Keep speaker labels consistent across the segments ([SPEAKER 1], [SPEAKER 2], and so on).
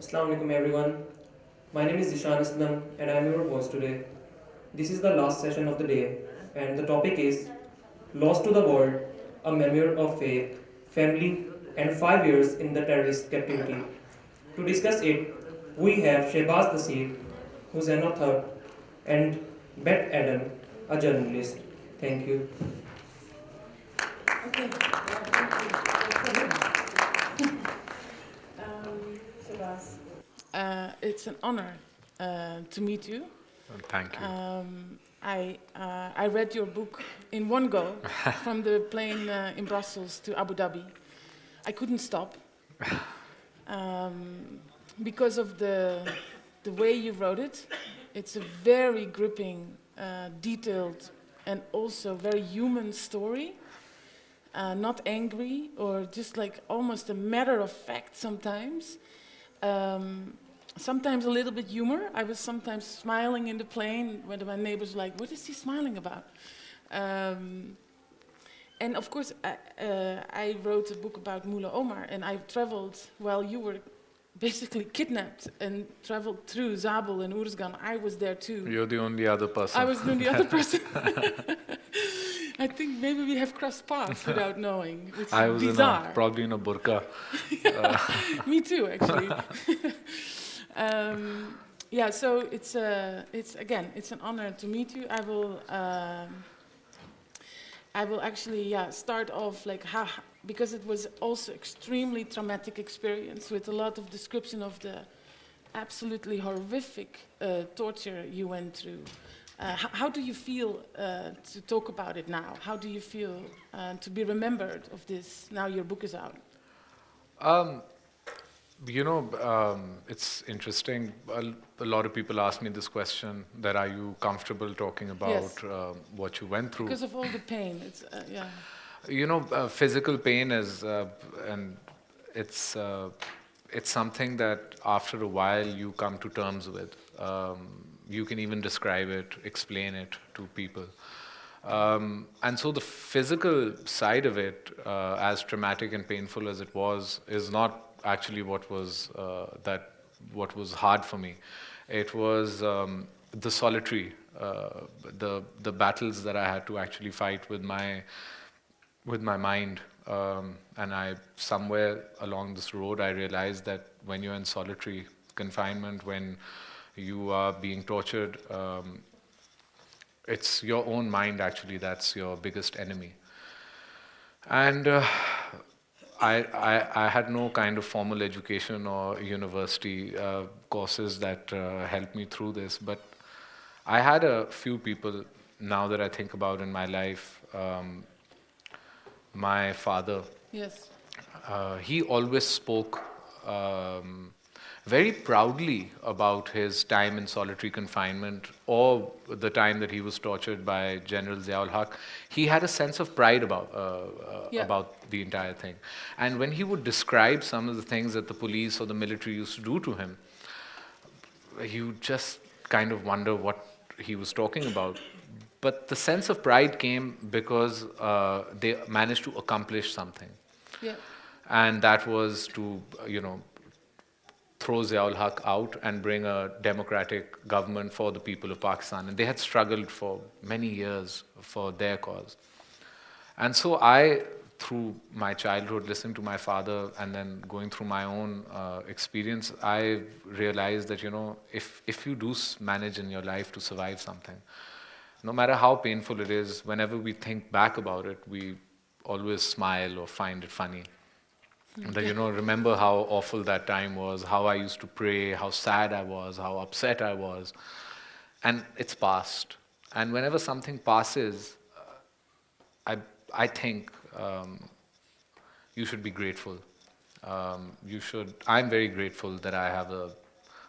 [SPEAKER 1] Assalamu alaikum everyone. My name is Journalist Bette Dam and I am your host today. This is the last session of the day and the topic is Lost to the World, a memoir of faith, family and 5 years in the terrorist captivity. To discuss it, we have Shahbaz Taseer, who is an author, and Bette Adam, a journalist. Thank you.
[SPEAKER 2] Okay. Shahbaz. It's an honor to meet you.
[SPEAKER 3] Thank you.
[SPEAKER 2] I read your book in one go from the plane in Brussels to Abu Dhabi. I couldn't stop because of the way you wrote it. It's a very gripping, detailed, and also very human story. Not angry or just like almost a matter of fact sometimes. Sometimes a little bit humor. I was sometimes smiling in the plane when my neighbors were like, what is he smiling about? And of course, I wrote a book about Mullah Omar, and I traveled while you were basically kidnapped and traveled through Zabul and Uruzgan. I was there too.
[SPEAKER 3] You're the only other person.
[SPEAKER 2] I was the only other person. I think maybe we have crossed paths without knowing, which
[SPEAKER 3] I
[SPEAKER 2] is
[SPEAKER 3] was
[SPEAKER 2] bizarre.
[SPEAKER 3] probably in a burqa.
[SPEAKER 2] Me too, actually. Yeah, so it's an honor to meet you. I will actually start off like how, because it was also extremely traumatic experience with a lot of description of the absolutely horrific torture you went through. How do you feel to talk about it now? How do you feel to be remembered of this now your book is out?
[SPEAKER 3] It's interesting. A lot of people ask me this question: that are you comfortable talking about
[SPEAKER 2] Yes.
[SPEAKER 3] what you went through?
[SPEAKER 2] Because of all the pain, it's
[SPEAKER 3] Physical pain is, and it's something that after a while you come to terms with. You can even describe it, explain it to people. And so the physical side of it, as traumatic and painful as it was, is not actually what was hard for me. It was the solitary, the battles that I had to actually fight with my mind. And somewhere along this road, I realized that when you're in solitary confinement, when you are being tortured, it's your own mind actually that's your biggest enemy. And I had no kind of formal education or university courses that helped me through this, but I had a few people, now that I think about in my life. My father,
[SPEAKER 2] yes.
[SPEAKER 3] he always spoke very proudly about his time in solitary confinement or the time that he was tortured by General Ziaul Haq. He had a sense of pride about the entire thing. And when he would describe some of the things that the police or the military used to do to him, you just kind of wonder what he was talking about. But the sense of pride came because they managed to accomplish something.
[SPEAKER 2] Yeah.
[SPEAKER 3] And that was to, throw Ziaul Haq out and bring a democratic government for the people of Pakistan. And they had struggled for many years for their cause. And so I, through my childhood, listening to my father and then going through my own experience, I realized that, if you do manage in your life to survive something, no matter how painful it is, whenever we think back about it, we always smile or find it funny. And that, remember how awful that time was, how I used to pray, how sad I was, how upset I was. And it's past. And whenever something passes, I think you should be grateful. I'm very grateful that I have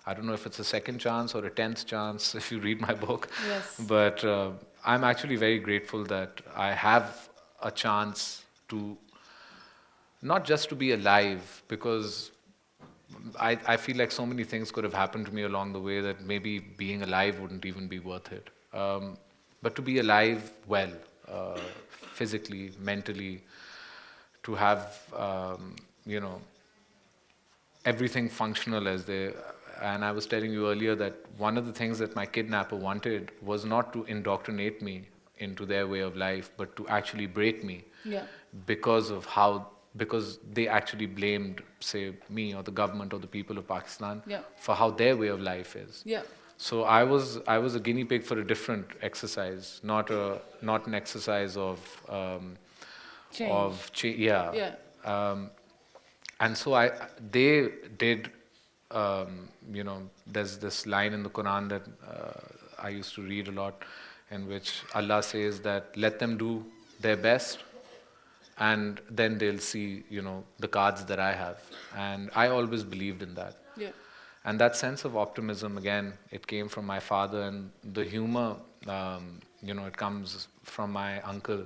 [SPEAKER 3] I don't know if it's a second chance or a 10th chance if you read my book.
[SPEAKER 2] Yes.
[SPEAKER 3] But I'm actually very grateful that I have a chance to, not just to be alive, because I feel like so many things could have happened to me along the way that maybe being alive wouldn't even be worth it. But to be alive well, physically, mentally, to have, everything functional as they. And I was telling you earlier that one of the things that my kidnapper wanted was not to indoctrinate me into their way of life, but to actually break me
[SPEAKER 2] Yeah.
[SPEAKER 3] because they actually blamed, say, me or the government or the people of Pakistan
[SPEAKER 2] Yeah.
[SPEAKER 3] for how their way of life is.
[SPEAKER 2] Yeah.
[SPEAKER 3] So I was a guinea pig for a different exercise, not an exercise
[SPEAKER 2] Change.
[SPEAKER 3] yeah.
[SPEAKER 2] Yeah.
[SPEAKER 3] Um, and so they did, there's this line in the Quran that I used to read a lot, in which Allah says that let them do their best, and then they'll see, the cards that I have. And I always believed in that.
[SPEAKER 2] Yeah.
[SPEAKER 3] And that sense of optimism, again, it came from my father, and the humor, it comes from my uncle.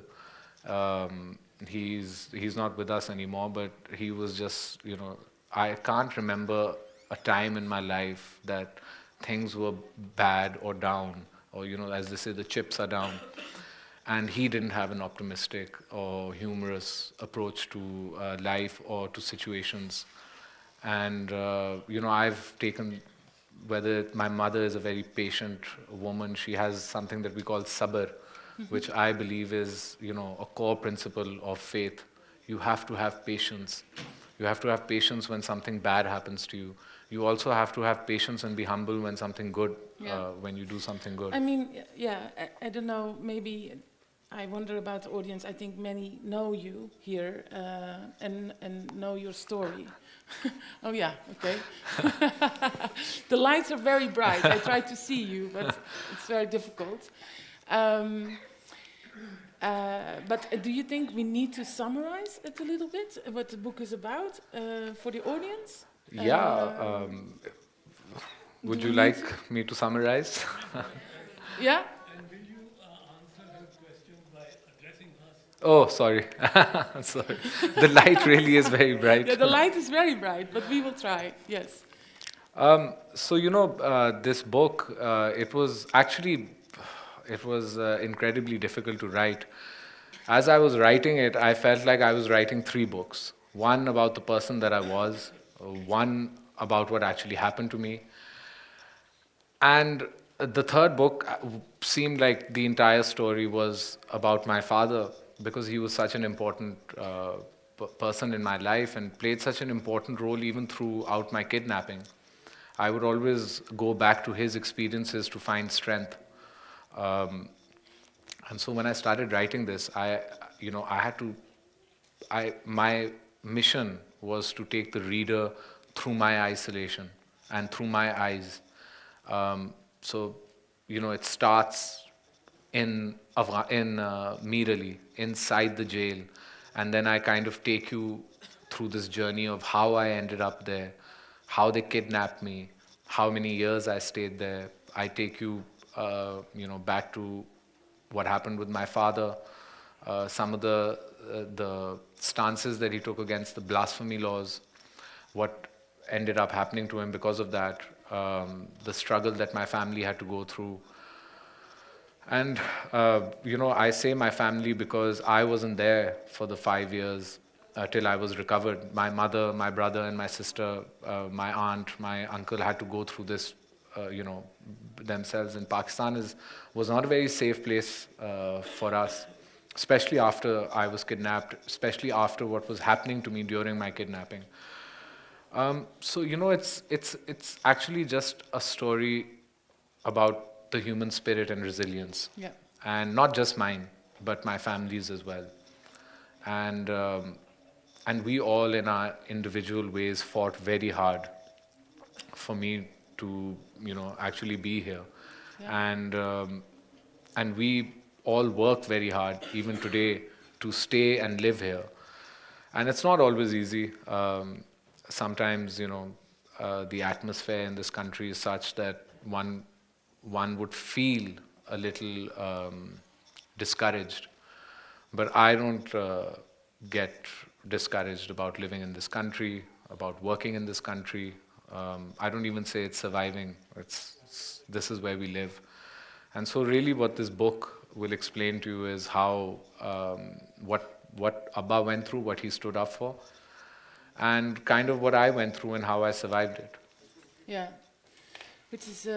[SPEAKER 3] He's not with us anymore, but he was just, I can't remember a time in my life that things were bad or down, or, as they say, the chips are down. And he didn't have an optimistic or humorous approach to life or to situations. And, I've taken, whether my mother is a very patient woman, she has something that we call sabr, which I believe is, a core principle of faith. You have to have patience. You have to have patience when something bad happens to you. You also have to have patience and be humble when something good,
[SPEAKER 2] Yeah.
[SPEAKER 3] when you do something good.
[SPEAKER 2] I mean, yeah, I don't know, maybe I wonder about the audience. I think many know you here and know your story. Oh, yeah, okay. The lights are very bright. I try to see you, but it's very difficult. Um, but do you think we need to summarize it a little bit, what the book is about, for the audience?
[SPEAKER 3] Yeah. Would
[SPEAKER 2] Do
[SPEAKER 3] you
[SPEAKER 2] we need
[SPEAKER 3] like me to summarize?
[SPEAKER 2] Yeah?
[SPEAKER 4] And will you answer her question by addressing us?
[SPEAKER 3] Oh, sorry. Sorry. The light really is very bright.
[SPEAKER 2] Yeah, the light is very bright, but we will try, yes.
[SPEAKER 3] So, this book, it was incredibly difficult to write. As I was writing it, I felt like I was writing three books. One about the person that I was, one about what actually happened to me, and the third book seemed like the entire story was about my father, because he was such an important person in my life and played such an important role even throughout my kidnapping. I would always go back to his experiences to find strength. Um, and so when I started writing this, I had to, my mission was to take the reader through my isolation and through my eyes. So, it starts in Meerali, inside the jail, and then I kind of take you through this journey of how I ended up there, how they kidnapped me, how many years I stayed there. I take you, back to what happened with my father, some of the stances that he took against the blasphemy laws, what ended up happening to him because of that, the struggle that my family had to go through. And, I say my family because I wasn't there for the 5 years till I was recovered. My mother, my brother, and my sister, my aunt, my uncle had to go through this, themselves. And Pakistan was not a very safe place for us, especially after I was kidnapped, especially after what was happening to me during my kidnapping. So, it's actually just a story about the human spirit and resilience.
[SPEAKER 2] Yeah.
[SPEAKER 3] And not just mine, but my family's as well. And, we all, in our individual ways, fought very hard for me to, actually be here.
[SPEAKER 2] Yeah.
[SPEAKER 3] And we all worked very hard, even today, to stay and live here. And it's not always easy. Sometimes, the atmosphere in this country is such that one would feel a little discouraged. But I don't get discouraged about living in this country, about working in this country. I don't even say it's surviving. This is where we live. And so really what this book will explain to you is how, what Abba went through, what he stood up for, and kind of what I went through and how I survived it.
[SPEAKER 2] Yeah. Which is,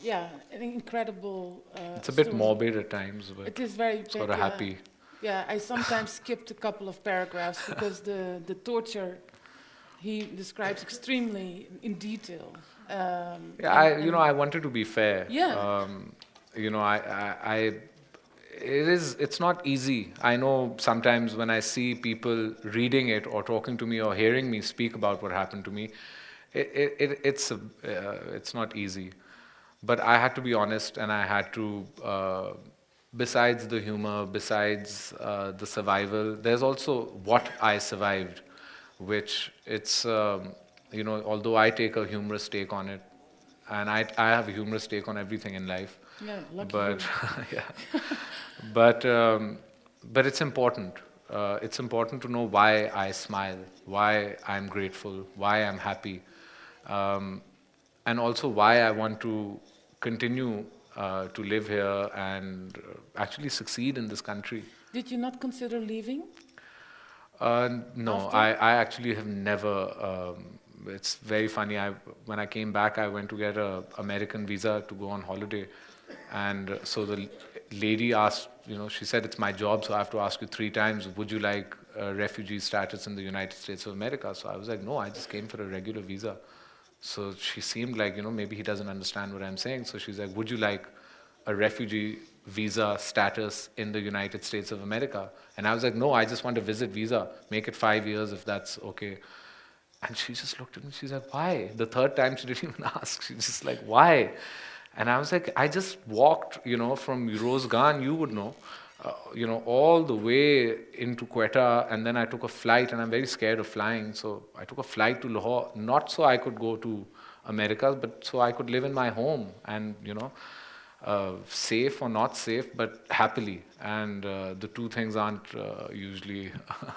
[SPEAKER 2] yeah, an incredible
[SPEAKER 3] It's a bit
[SPEAKER 2] story.
[SPEAKER 3] morbid at times, but
[SPEAKER 2] It is very
[SPEAKER 3] sort
[SPEAKER 2] big,
[SPEAKER 3] of
[SPEAKER 2] yeah.
[SPEAKER 3] happy.
[SPEAKER 2] Yeah, I sometimes skipped a couple of paragraphs because the torture he describes extremely in detail.
[SPEAKER 3] Yeah,
[SPEAKER 2] And
[SPEAKER 3] I wanted to be fair.
[SPEAKER 2] yeah,
[SPEAKER 3] It's not easy. I know sometimes when I see people reading it or talking to me or hearing me speak about what happened to me, it's not easy. But I had to be honest, and I had to, besides the humor, besides the survival, there's also what I survived, which although I take a humorous take on it, and I have a humorous take on everything in life,
[SPEAKER 2] yeah, lucky
[SPEAKER 3] but
[SPEAKER 2] you.
[SPEAKER 3] yeah, but but it's important. It's important to know why I smile, why I'm grateful, why I'm happy, um, and also why I want to continue to live here and actually succeed in this country.
[SPEAKER 2] Did you not consider leaving
[SPEAKER 3] No,
[SPEAKER 2] after?
[SPEAKER 3] I actually have never. It's very funny. When I came back, I went to get a American visa to go on holiday, and so the lady asked, she said, "It's my job, so I have to ask you 3 times. Would you like refugee status in the United States of America?" So I was like, "No, I just came for a regular visa." So she seemed like, maybe he doesn't understand what I'm saying. So she's like, "Would you like a refugee visa status in the United States of America?" And I was like, "No, I just want a visit visa. Make it 5 years if that's okay." And she just looked at me. She's like, "Why?" The third time she didn't even ask. She's just like, "Why?" And I was like, "I just walked, from Rosgan, you would know, all the way into Quetta, and then I took a flight, and I'm very scared of flying. So I took a flight to Lahore, not so I could go to America, but so I could live in my home and, safe or not safe, but happily. And the two things aren't usually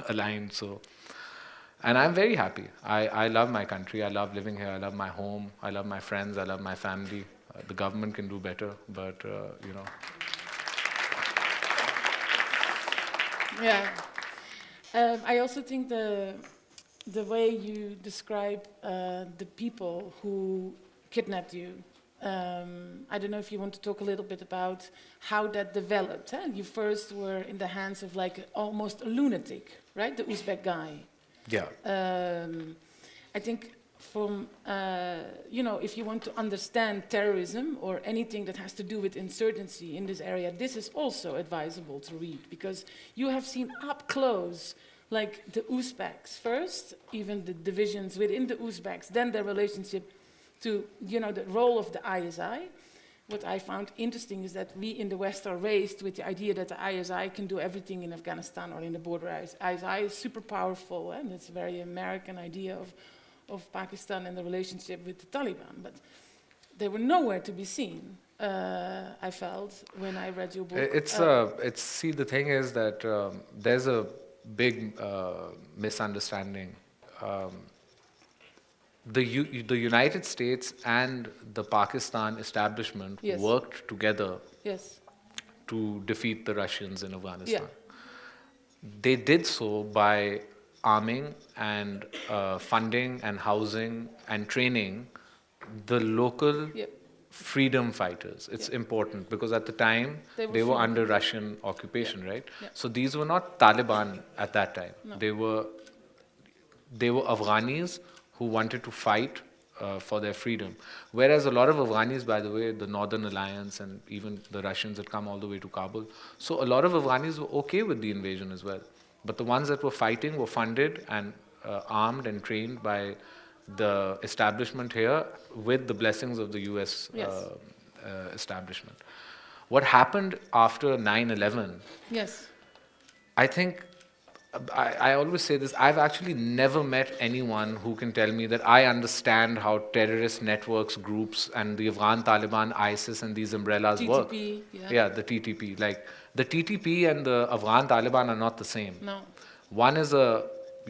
[SPEAKER 3] aligned. So, and I'm very happy. I love my country. I love living here. I love my home. I love my friends. I love my family. The government can do better, but
[SPEAKER 2] Yeah. I also think the way you describe the people who kidnapped you. I don't know if you want to talk a little bit about how that developed. Huh? You first were in the hands of like almost a lunatic, right? The Uzbek guy.
[SPEAKER 3] yeah.
[SPEAKER 2] I think from, if you want to understand terrorism or anything that has to do with insurgency in this area, this is also advisable to read because you have seen up close like the Uzbeks first, even the divisions within the Uzbeks, then their relationship to, the role of the ISI. What I found interesting is that we in the West are raised with the idea that the ISI can do everything in Afghanistan or in the border. ISI is super powerful, and it's a very American idea of Pakistan and the relationship with the Taliban. But they were nowhere to be seen, I felt, when I read your book.
[SPEAKER 3] See, the thing is that there's a big misunderstanding. The United States and the Pakistan establishment
[SPEAKER 2] Yes.
[SPEAKER 3] worked together
[SPEAKER 2] Yes.
[SPEAKER 3] to defeat the Russians in Afghanistan.
[SPEAKER 2] Yeah.
[SPEAKER 3] They did so by arming and funding and housing and training the local
[SPEAKER 2] Yep.
[SPEAKER 3] freedom fighters. It's
[SPEAKER 2] Yeah.
[SPEAKER 3] important because at the time
[SPEAKER 2] They were
[SPEAKER 3] they were
[SPEAKER 2] freedom
[SPEAKER 3] under
[SPEAKER 2] fighters.
[SPEAKER 3] Russian occupation, right?
[SPEAKER 2] Yeah.
[SPEAKER 3] So these were not Taliban at that time.
[SPEAKER 2] No.
[SPEAKER 3] They were Afghanis who wanted to fight for their freedom. Whereas a lot of Afghanis, by the way, the Northern Alliance and even the Russians had come all the way to Kabul. So a lot of Afghanis were okay with the invasion as well. But the ones that were fighting were funded and armed and trained by the establishment here with the blessings of the US
[SPEAKER 2] Yes.
[SPEAKER 3] establishment. What happened after 9/11,
[SPEAKER 2] Yes.
[SPEAKER 3] I think, I always say this, I've actually never met anyone who can tell me that I understand how terrorist networks, groups, and the Afghan Taliban, ISIS, and these umbrellas work.
[SPEAKER 2] TTP, yeah.
[SPEAKER 3] Yeah, the TTP. Like, the TTP and the Afghan Taliban are not the same.
[SPEAKER 2] No.
[SPEAKER 3] One is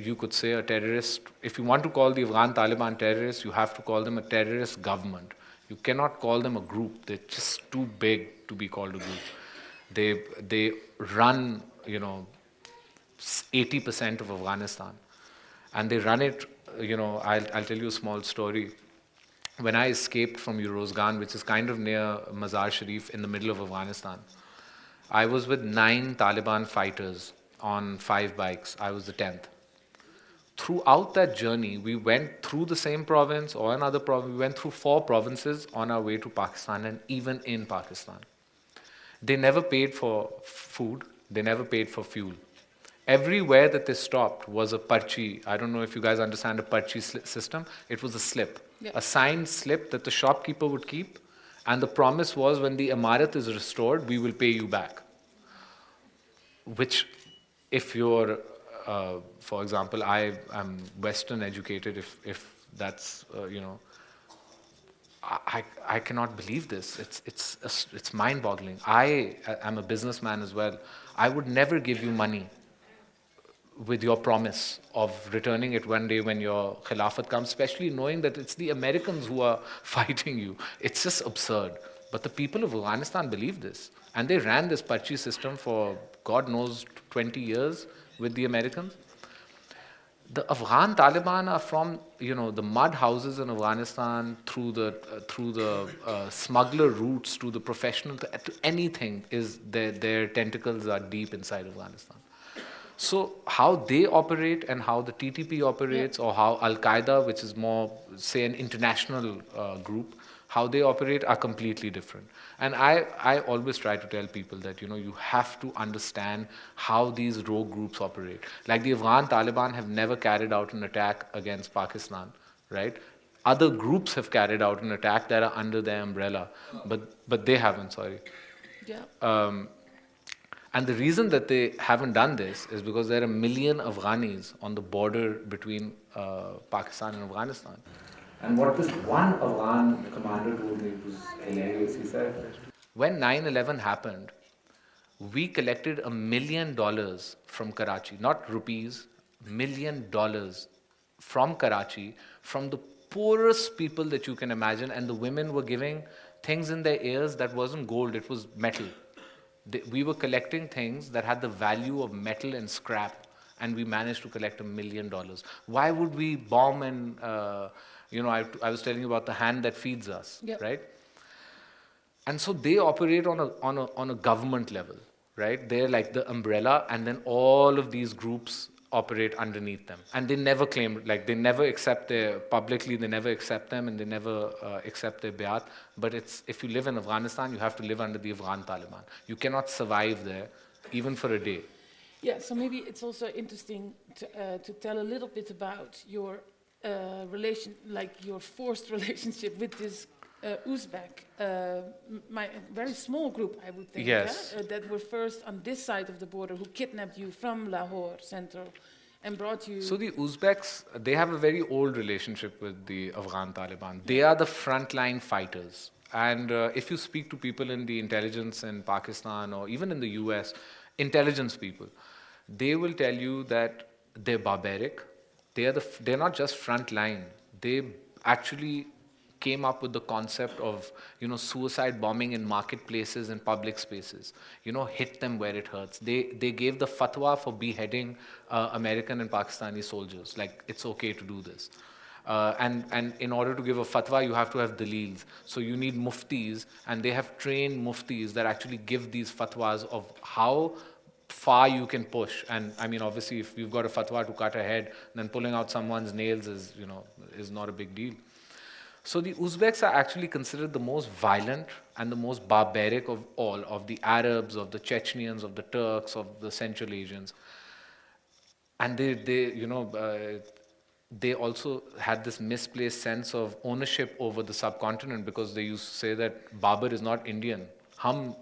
[SPEAKER 3] you could say, a terrorist. If you want to call the Afghan Taliban terrorists, you have to call them a terrorist government. You cannot call them a group. They're just too big to be called a group. They run, 80% of Afghanistan. And they run it I'll tell you a small story. When I escaped from Uruzgan, which is kind of near Mazar Sharif in the middle of Afghanistan, I was with 9 Taliban fighters on 5 bikes. I was the 10th. Throughout that journey, we went through the same province or another province. We went through 4 provinces on our way to Pakistan and even in Pakistan. They never paid for food. They never paid for fuel. Everywhere that they stopped was a parchi. I don't know if you guys understand a parchi system. It was a slip,
[SPEAKER 2] Yeah.
[SPEAKER 3] a signed slip that the shopkeeper would keep. And the promise was when the amarat is restored, we will pay you back. Which, if you're, for example, I am Western educated, if that's, I cannot believe this. It's mind-boggling. I am a businessman as well. I would never give you money with your promise of returning it one day when your khilafat comes, especially knowing that it's the Americans who are fighting you. It's just absurd. But the people of Afghanistan believe this. And they ran this Parchi system for, God knows, 20 years with the Americans. The Afghan Taliban are from, the mud houses in Afghanistan through the smuggler routes to the professional, to anything, is their tentacles are deep inside Afghanistan. So how they operate and how the TTP operates, or how Al-Qaeda, which is more, say, an international group, how they operate are completely different. And I always try to tell people that, you have to understand how these rogue groups operate. Like the Afghan Taliban have never carried out an attack against Pakistan, right? Other groups have carried out an attack that are under their umbrella, but they haven't, sorry.
[SPEAKER 2] Yeah.
[SPEAKER 3] And the reason that they haven't done this is because there are 1 million Afghanis on the border between Pakistan and Afghanistan. And what this one Afghan commander told me was hilarious. He said, when 9/11 happened, we collected $1 million from Karachi, not rupees, $1 million from Karachi, from the poorest people that you can imagine, and the women were giving things in their ears that wasn't gold, it was metal. We were collecting things that had the value of metal and scrap, and we managed to collect $1 million. Why would we bomb and, I was telling you about the hand that feeds us,
[SPEAKER 2] Yep.
[SPEAKER 3] right? And so they operate on a government level, right? They're like the umbrella, and then all of these groups operate underneath them. And they never claim, they never accept publicly, they never accept them, and they never accept their bayat. But if you live in Afghanistan, you have to live under the Afghan Taliban. You cannot survive there, even for a day.
[SPEAKER 2] Yeah, so maybe it's also interesting to tell a little bit about your your forced relationship with this Uzbek, my very small group, I would think,
[SPEAKER 3] Yes.
[SPEAKER 2] that were first on this side of the border, who kidnapped you from Lahore Central and brought you.
[SPEAKER 3] So the Uzbeks, they have a very old relationship with the Afghan Taliban. They are the frontline fighters. And if you speak to people in the intelligence in Pakistan or even in the US, intelligence people, they will tell you that they're barbaric. They're not just frontline. They actually came up with the concept of, suicide bombing in marketplaces and public spaces. Hit them where it hurts. They gave the fatwa for beheading American and Pakistani soldiers. Like, it's okay to do this. And in order to give a fatwa, you have to have daleels. So you need muftis, and they have trained muftis that actually give these fatwas of how far you can push. And I mean, obviously, if you've got a fatwa to cut a head, then pulling out someone's nails is not a big deal. So the Uzbeks are actually considered the most violent and the most barbaric of all, of the Arabs, of the Chechens, of the Turks, of the Central Asians. And they also had this misplaced sense of ownership over the subcontinent, because they used to say that Babur is not Indian.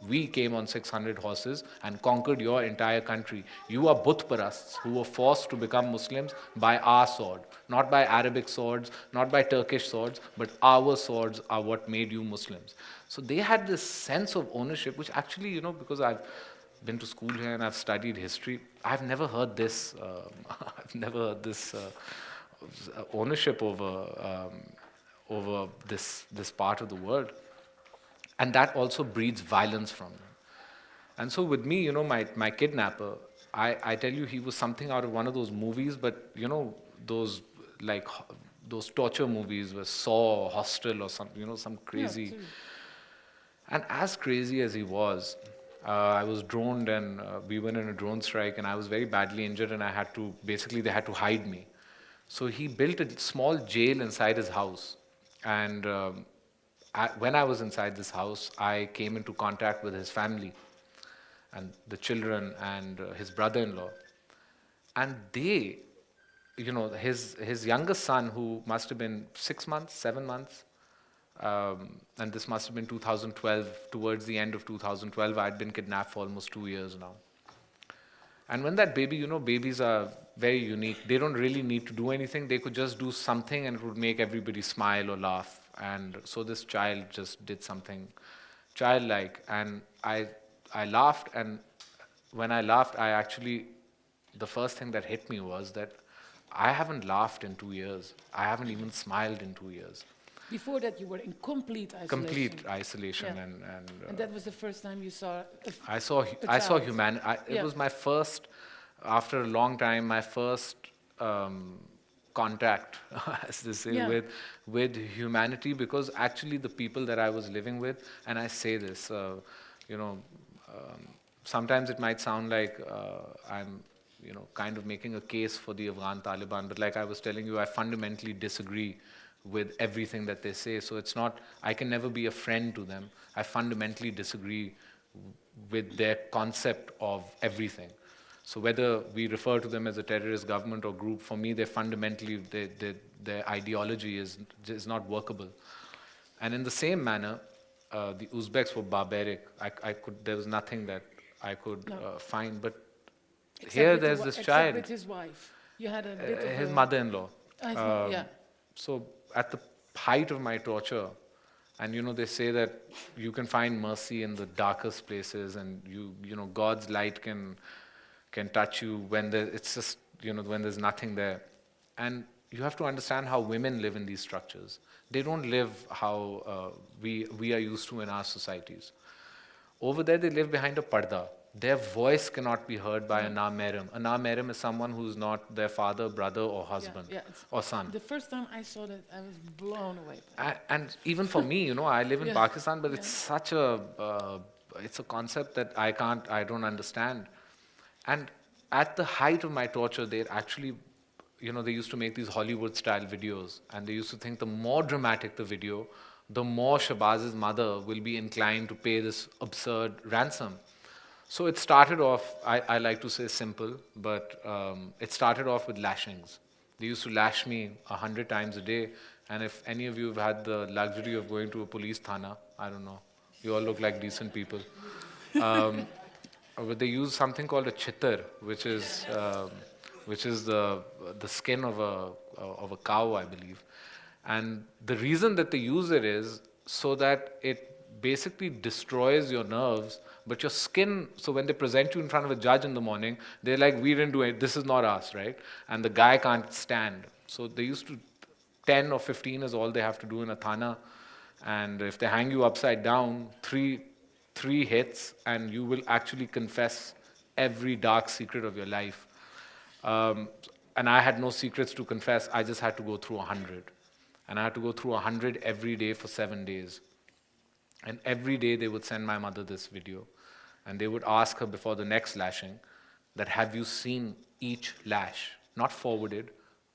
[SPEAKER 3] We came on 600 horses and conquered your entire country. You are Buddh-parasts who were forced to become Muslims by our sword. Not by Arabic swords, not by Turkish swords, but our swords are what made you Muslims. So they had this sense of ownership, which actually, because I've been to school here and I've studied history, I've never heard this. Ownership over this part of the world. And that also breeds violence from them. And so with me, my kidnapper, I tell you, he was something out of one of those movies, but those like those torture movies were Saw, Hostel, or some, some
[SPEAKER 2] Yeah,
[SPEAKER 3] crazy.
[SPEAKER 2] too.
[SPEAKER 3] And as crazy as he was, I was droned, and we went in a drone strike, and I was very badly injured, and they had to hide me. So he built a small jail inside his house. And when I was inside this house, I came into contact with his family and the children and his brother-in-law. And they, his youngest son, who must have been 6 months, 7 months, and this must have been 2012, towards the end of 2012, I'd been kidnapped for almost 2 years now. And when that baby, babies are very unique. They don't really need to do anything. They could just do something and it would make everybody smile or laugh. And so this child just did something childlike. And I laughed, and when I laughed, the first thing that hit me was that I haven't laughed in 2 years. I haven't even smiled in 2 years.
[SPEAKER 2] Before that, you were in complete isolation.
[SPEAKER 3] Complete isolation.
[SPEAKER 2] Yeah.
[SPEAKER 3] And
[SPEAKER 2] that was the first time you saw
[SPEAKER 3] I saw
[SPEAKER 2] child.
[SPEAKER 3] humanity. It
[SPEAKER 2] Yeah.
[SPEAKER 3] was my first, after a long time, my first contact, as they say,
[SPEAKER 2] Yeah.
[SPEAKER 3] with humanity, because actually the people that I was living with, and I say this, sometimes it might sound like I'm, kind of making a case for the Afghan Taliban, but like I was telling you, I fundamentally disagree with everything that they say. So it's not, I can never be a friend to them. I fundamentally disagree with their concept of everything. So whether we refer to them as a terrorist government or group, for me, they fundamentally, their ideology is not workable. And in the same manner, the Uzbeks were barbaric. There was nothing that I could find. But
[SPEAKER 2] Except
[SPEAKER 3] here
[SPEAKER 2] with
[SPEAKER 3] there's this child,
[SPEAKER 2] with his wife. You had a bit of
[SPEAKER 3] his
[SPEAKER 2] a,
[SPEAKER 3] mother-in-law.
[SPEAKER 2] yeah.
[SPEAKER 3] So at the height of my torture, and they say that you can find mercy in the darkest places, and God's light can touch you when it's just when there's nothing there. And you have to understand how women live in these structures. They don't live how we are used to in our societies. Over there, they live behind a parda. Their voice cannot be heard by a na-mehram. A na-mehram is someone who's not their father, brother, or husband, or son.
[SPEAKER 2] The first time I saw that, I was blown away.
[SPEAKER 3] And even for me, I live in
[SPEAKER 2] Yeah.
[SPEAKER 3] Pakistan, but it's such it's a concept that I don't understand. And at the height of my torture, they actually, they used to make these Hollywood-style videos, and they used to think the more dramatic the video, the more Shahbaz's mother will be inclined to pay this absurd ransom. So it started off, I like to say simple, but it started off with lashings. They used to lash me 100 times a day, and if any of you have had the luxury of going to a police thana, I don't know, you all look like decent people. But they use something called a chittar, which is the skin of a cow, I believe. And the reason that they use it is so that it basically destroys your nerves, but your skin, so when they present you in front of a judge in the morning, they're like, we didn't do it, this is not us, right? And the guy can't stand. So they used to, 10 or 15 is all they have to do in a thana. And if they hang you upside down, three hits, and you will actually confess every dark secret of your life. And I had no secrets to confess, I just had to go through 100. And I had to go through 100 every day for 7 days. And every day they would send my mother this video. And they would ask her before the next lashing that, have you seen each lash? Not forwarded.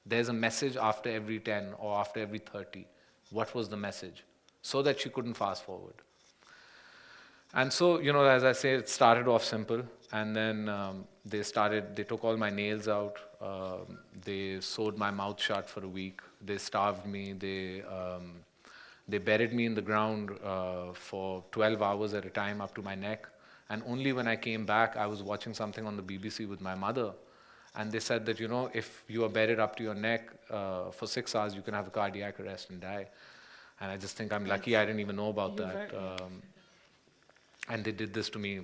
[SPEAKER 3] There's a message after every 10 or after every 30. What was the message? So that she couldn't fast forward. And so, as I say, it started off simple. And then they took all my nails out. They sewed my mouth shut for a week. They starved me. They buried me in the ground for 12 hours at a time up to my neck. And only when I came back, I was watching something on the BBC with my mother. And they said that, if you are buried up to your neck for 6 hours, you can have a cardiac arrest and die. And I just think I'm lucky I didn't even know about that. And they did this to me,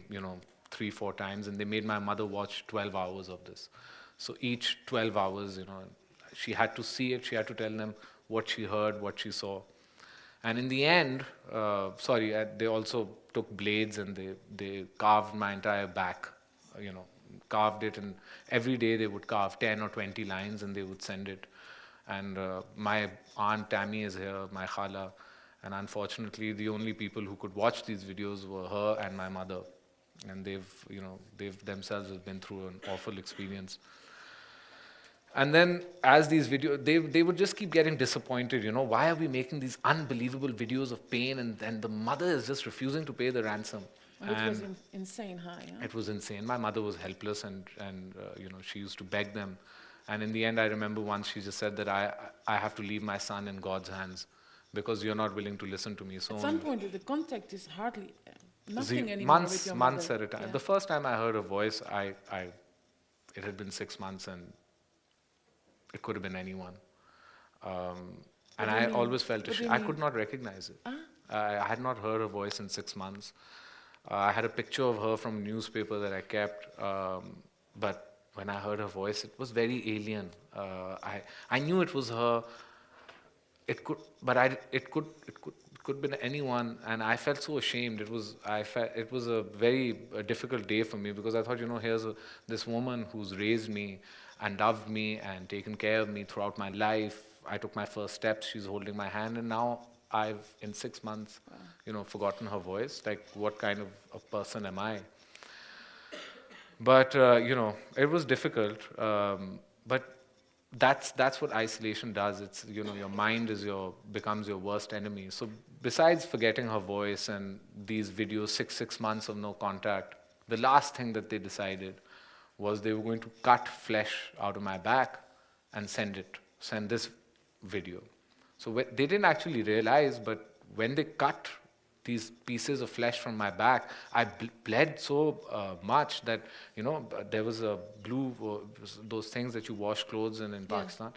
[SPEAKER 3] 3-4 times. And they made my mother watch 12 hours of this. So each 12 hours, she had to see it. She had to tell them what she heard, what she saw. And in the end, they also took blades and they carved my entire back, carved it. And every day they would carve 10 or 20 lines and they would send it. And my aunt Tammy is here, my khala, and unfortunately, the only people who could watch these videos were her and my mother. And they've themselves have been through an awful experience. And then as these videos, they would just keep getting disappointed, why are we making these unbelievable videos of pain and then the mother is just refusing to pay the ransom.
[SPEAKER 2] And it was insane high, huh?
[SPEAKER 3] It was insane. My mother was helpless and she used to beg them. And in the end, I remember once she just said that I have to leave my son in God's hands because you're not willing to listen to me. So
[SPEAKER 2] at some point, the contact is hardly nothing anymore with your
[SPEAKER 3] months
[SPEAKER 2] mother.
[SPEAKER 3] at a time.
[SPEAKER 2] Yeah.
[SPEAKER 3] The first time I heard her voice, it had been 6 months and it could have been anyone. And I always felt I could not recognize it. I had not heard her voice in 6 months. I had a picture of her from a newspaper that I kept, but when I heard her voice, it was very alien. I knew it was her. It could have been anyone, and I felt so ashamed. It was a very difficult day for me because I thought, here's this woman who's raised me and loved me and taken care of me throughout my life. I took my first steps. She's holding my hand, and now I've in 6 months, forgotten her voice. Like, what kind of a person am I? But it was difficult. But that's what isolation does. It's your mind becomes your worst enemy. So besides forgetting her voice and these videos, six months of no contact, the last thing that they decided was they were going to cut flesh out of my back and send this video. So they didn't actually realize, but when they cut these pieces of flesh from my back, I bled so much that, there was a blue, those things that you wash clothes in Pakistan.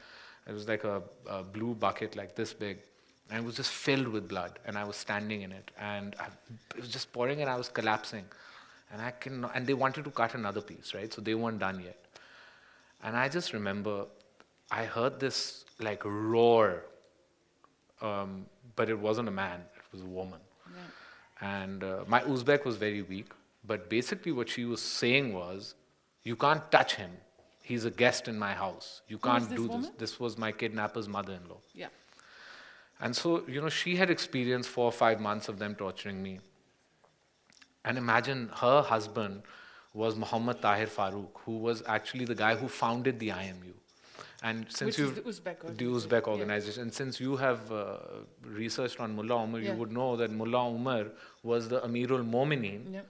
[SPEAKER 3] It was like a blue bucket like this big. And it was just filled with blood. And I was standing in it. And it was just pouring and I was collapsing. And they wanted to cut another piece, right? So they weren't done yet. And I just remember, I heard this like roar, but it wasn't a man, it was a woman. Yeah. And my Uzbek was very weak, but basically what she was saying was, you can't touch him. He's a guest in my house. You can't do this. This was my kidnapper's mother-in-law.
[SPEAKER 2] Yeah.
[SPEAKER 3] And so, she had experienced 4 or 5 months of them torturing me. And imagine her husband was Muhammad Tahir Farooq, who was actually the guy who founded the IMU. And since
[SPEAKER 2] Which is the
[SPEAKER 3] Uzbek organization, and since you have researched on Mullah Umar, you would know that Mullah Umar was the Amirul Momineen. Yeah.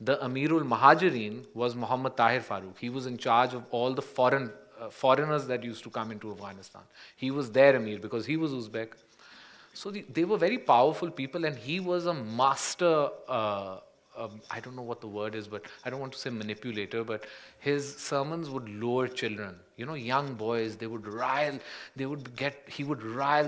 [SPEAKER 3] The Amirul Mahajirin was Muhammad Tahir Farooq. He was in charge of all the foreigners that used to come into Afghanistan. He was their Amir because he was Uzbek. So they were very powerful people, and he was a master. I don't know what the word is, but I don't want to say manipulator, but his sermons would lure children, young boys. He would rile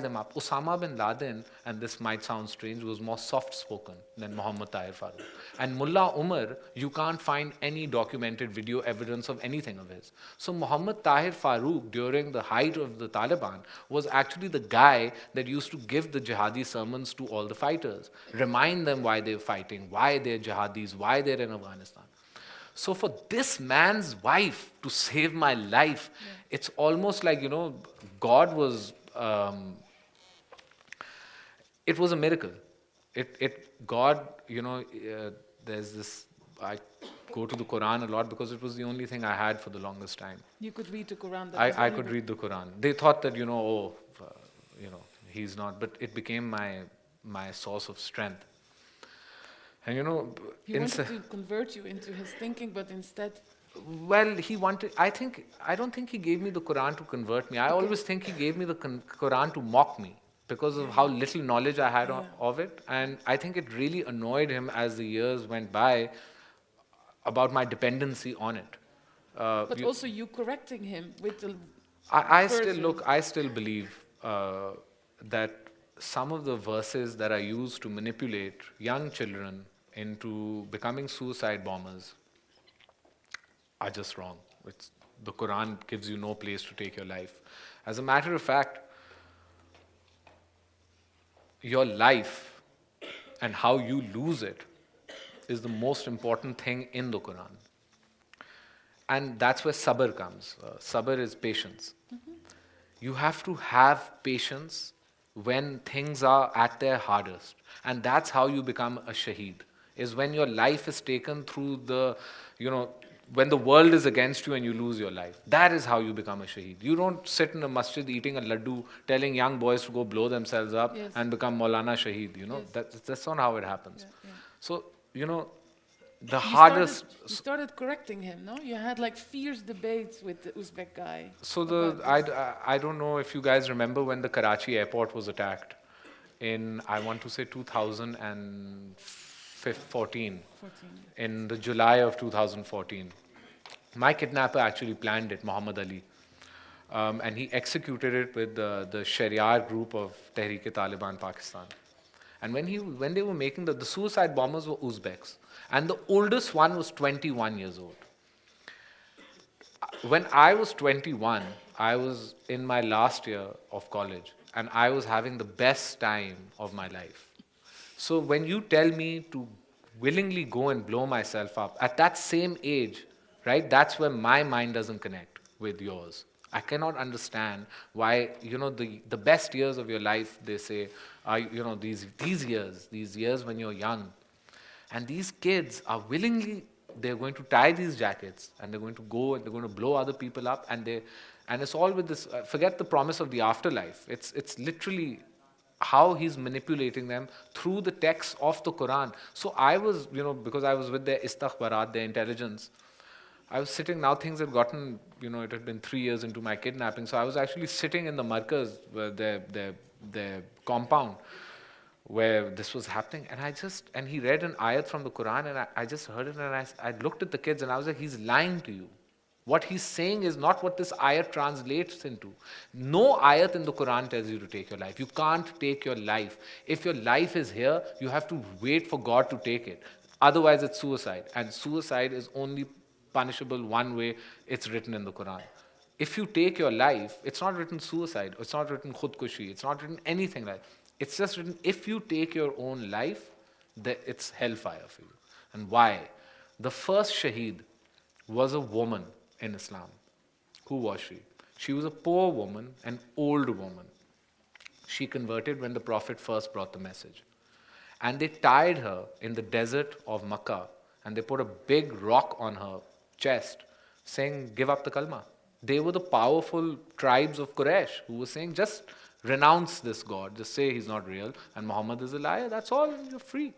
[SPEAKER 3] them up. Osama bin Laden, and this might sound strange, was more soft-spoken than Muhammad Tahir Farooq. And Mullah Umar, you can't find any documented video evidence of anything of his. So Muhammad Tahir Farooq, during the height of the Taliban, was actually the guy that used to give the jihadi sermons to all the fighters, remind them why they're fighting, why they're jihadis, why they're in Afghanistan. So for this man's wife to save my life, it's almost like, God was, it was a miracle. God, there's this, I go to the Quran a lot because it was the only thing I had for the longest time.
[SPEAKER 2] You could read the Quran.
[SPEAKER 3] I could read the Quran. They thought that, he's not, but it became my source of strength. And
[SPEAKER 2] he wanted to convert you into his thinking, but instead...
[SPEAKER 3] Well, I don't think he gave me the Quran to convert me. I always think he gave me the Quran to mock me because of how little knowledge I had of it. And I think it really annoyed him as the years went by about my dependency on it.
[SPEAKER 2] But also you correcting him with the...
[SPEAKER 3] I still believe that some of the verses that are used to manipulate young children into becoming suicide bombers are just wrong. The Quran gives you no place to take your life. As a matter of fact, your life and how you lose it is the most important thing in the Quran. And that's where sabr comes. Sabr is patience. You have to have patience when things are at their hardest. And that's how you become a shaheed, is when your life is taken through the, you know, when the world is against you and you lose your life. That is how you become a shaheed. You don't sit in a masjid eating a laddu, telling young boys to go blow themselves up
[SPEAKER 2] Yes.
[SPEAKER 3] and become Maulana Shaheed.
[SPEAKER 2] Yes.
[SPEAKER 3] That's not how it happens.
[SPEAKER 2] Yeah.
[SPEAKER 3] So, the
[SPEAKER 2] You started,
[SPEAKER 3] hardest.
[SPEAKER 2] you started correcting him, no? You had like fierce debates with the Uzbek guy.
[SPEAKER 3] So
[SPEAKER 2] about this.
[SPEAKER 3] I don't know if you guys remember when the Karachi airport was attacked in, I want to say, 2014,
[SPEAKER 2] 14.
[SPEAKER 3] in the July of 2014. My kidnapper actually planned it, Muhammad Ali. And he executed it with the Sharia group of Tehreek-e-Taliban Pakistan. And when they were making the suicide bombers were Uzbeks. And the oldest one was 21 years old. When I was 21, I was in my last year of college, and I was having the best time of my life. So when you tell me to willingly go and blow myself up at that same age, right, that's where my mind doesn't connect with yours. I cannot understand why, the best years of your life, they say, are, these years when you're young. And these kids are willingly, they're going to tie these jackets and they're going to go and they're going to blow other people up, and it's all with this, forget the promise of the afterlife. It's literally how he's manipulating them through the text of the Quran. So I was, because I was with their istakhbarat, their intelligence, I was sitting, now things had gotten, it had been 3 years into my kidnapping, so I was actually sitting in the markaz, their compound, where this was happening, and he read an ayat from the Quran, and I just heard it, and I looked at the kids, and I was like, he's lying to you. What he's saying is not what this ayat translates into. No ayat in the Quran tells you to take your life. You can't take your life. If your life is here, you have to wait for God to take it. Otherwise, it's suicide. And suicide is only punishable one way. It's written in the Quran. If you take your life, it's not written suicide, it's not written khudkushi, it's not written anything like that. It's just written, if you take your own life, it's hellfire for you. And why? The first shaheed was a woman in Islam. Who was she? She was a poor woman, an old woman. She converted when the Prophet first brought the message. And they tied her in the desert of Makkah, and they put a big rock on her chest saying, give up the kalma. They were the powerful tribes of Quraysh who were saying, just renounce this God, just say he's not real, and Muhammad is a liar, that's all, and you're free.